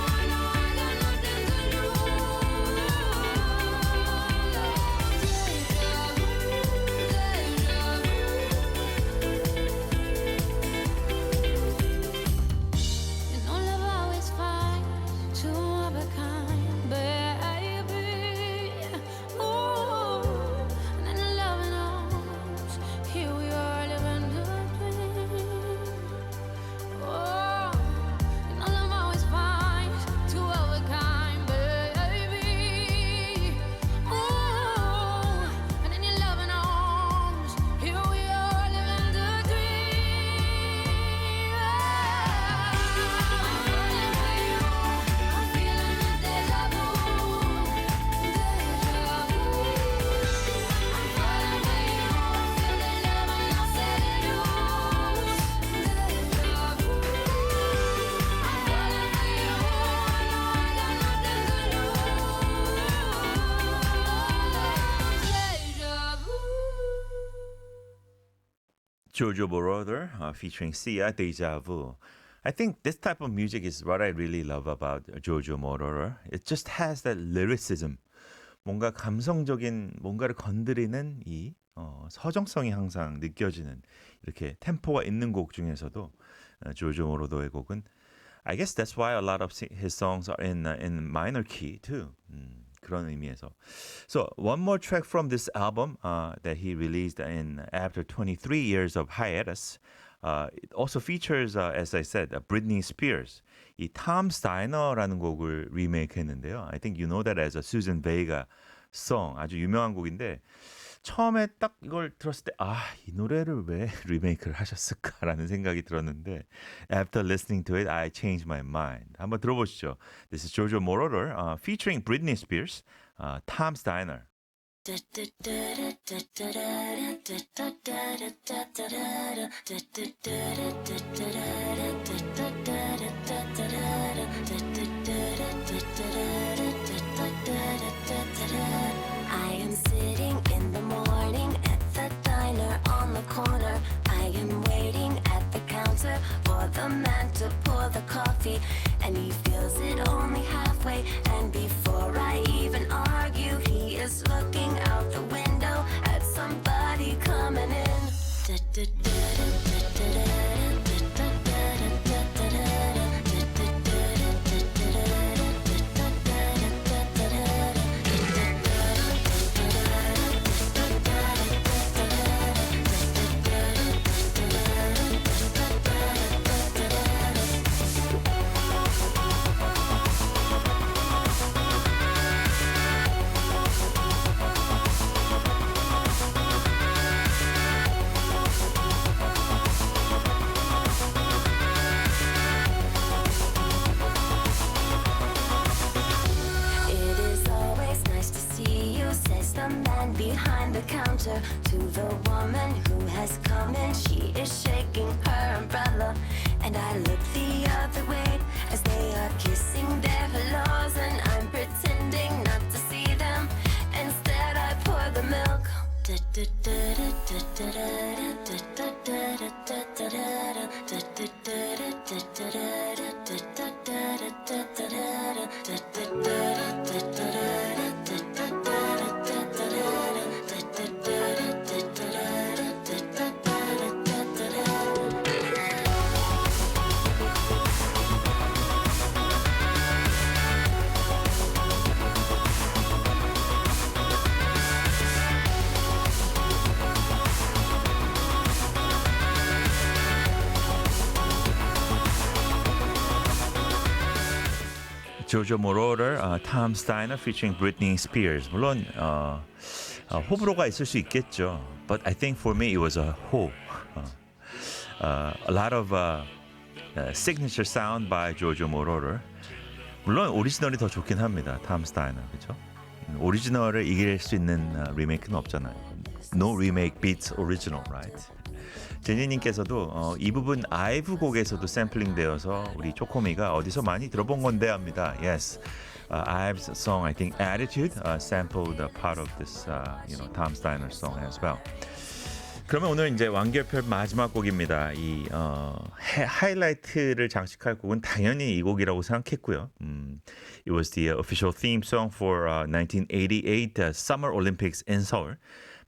I know I got nothing to lose. Deja vu, You know love always finds two of a kind, baby. Ooh, and in the loving arms, here we are living the dream. Oh, you know love always finds two of a kind, baby. Ooh, and in your loving arms, here we are living the dream. I'm feeling the deja vu, deja vu. I'm falling for you, feel the love and I'll set it loose. Deja vu. I'm falling for you, I know I got nothing to lose. Deja vu.
Giorgio Moroder featuring Sia, Deja Vu. I think this type of music is what I really love about Jojo Moroder. It just has that lyricism. 뭔가 감성적인 뭔가를 건드리는 이 서정성이 항상 느껴지는 이렇게 템포가 있는 곡 중에서도 조조 모로더의 곡은 I guess that's why a lot of his songs are in minor key too. 그런 의미에서. So one more track from this album that he released in after 23 years of hiatus. It also features, as I said, Britney Spears. 이 Tom's Diner라는 곡을 리메이크했는데요. I think you know that as a Susan Vega song. 아주 유명한 곡인데 처음에 딱 이걸 들었을 때 이 노래를 왜 리메이크를 하셨을까라는 생각이 들었는데 After listening to it, I changed my mind. 한번 들어보시죠. This is Jojo Moroder featuring Britney Spears, Tom's Diner.
I am sitting in the morning at the diner on the corner. I am waiting at the counter for the man to pour the coffee, and he fills it only halfway. And before I even argue, he is looking out the window at somebody coming in. It is always nice to see you, says the man behind the counter to the woman who has come in. She is shaking her umbrella, and I look the other way as they are kissing their hellos, and I'm pretending not to see them. Instead, I pour the milk.
조조 모로der, Tom Steiner featuring Britney Spears. 물론 호불호가 있을 수 있겠죠. But I think for me it was a 호. A lot of signature sound by 조조 모로der. 물론 오리지널이 더 좋긴 합니다. Tom Steiner, 그렇죠? 오리지널을 이길 수 있는 리메이크는 없잖아요. No remake beats original, right? 제니님께서도 이 부분 아이브 곡에서도 샘플링 되어서 우리 초코미가 어디서 많이 들어본 건데 합니다. Yes, Ive's song, I think Attitude, sampled a part of this, Tom Steiner song as well. 그러면 오늘 이제 완결편 마지막 곡입니다. 이 하이라이트를 장식할 곡은 당연히 이 곡이라고 생각했고요. It was the official theme song for 1988 Summer Olympics in Seoul.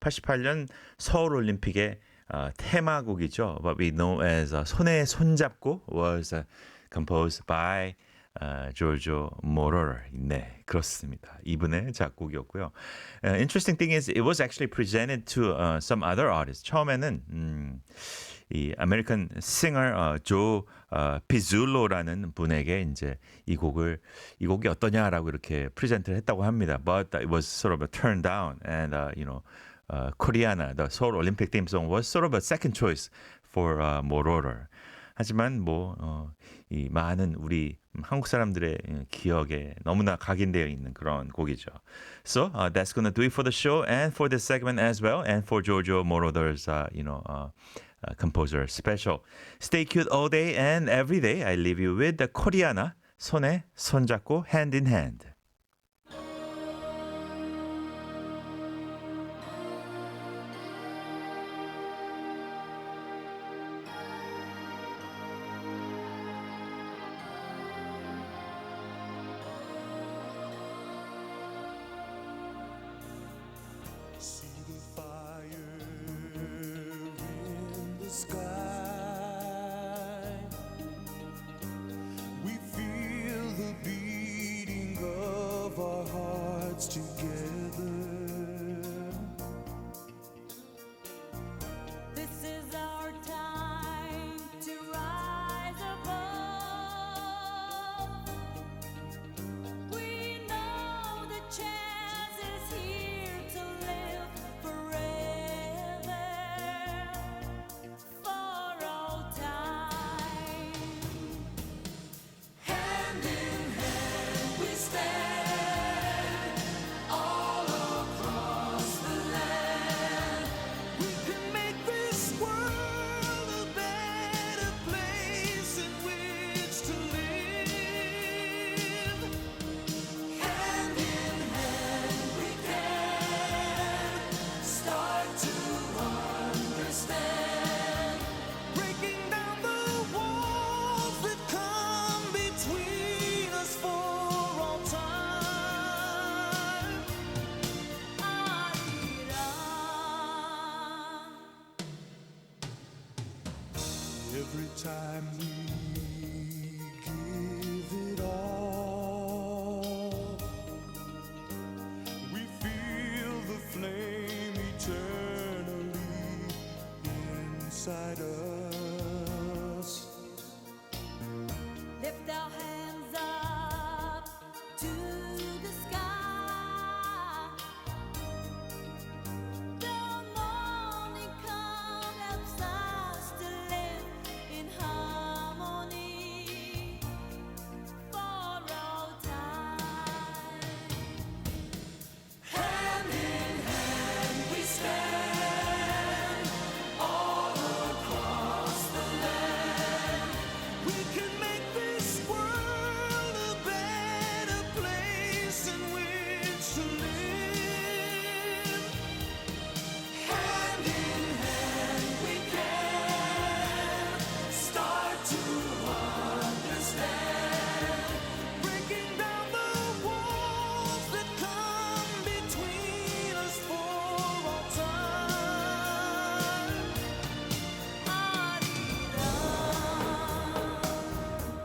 88년 서울 올림픽의 테마곡이죠. What we know as 손에 손잡고 was composed by 조조 모로der. 네, 그렇습니다. 이분의 작곡이었고요. Interesting thing is it was actually presented to some other artists. 처음에는 이 아메리칸 싱어 조 피줄로라는 분에게 이제 이 곡이 어떠냐라고 이렇게 프레젠트를 했다고 합니다. But it was sort of a turn down, and Koreana, the Seoul Olympic theme song, was sort of a second choice for Moroder. 하지만 이 많은 우리 한국 사람들의 기억에 너무나 각인되어 있는 그런 곡이죠. So that's gonna do it for the show and for this segment as well, and for Jojo Moroder's composer special. Stay cute all day and every day. I leave you with the Koreana, 손에 손잡고 hand in hand.
hearts together.
This is our time to rise above. We know the chance is here to live forever, for all time. Hand in hand we stand, all across the land.
We can make this world a better place in which to live.
Hand in hand we can start to understand.
Breaking down the walls that come between us for all time. Every time we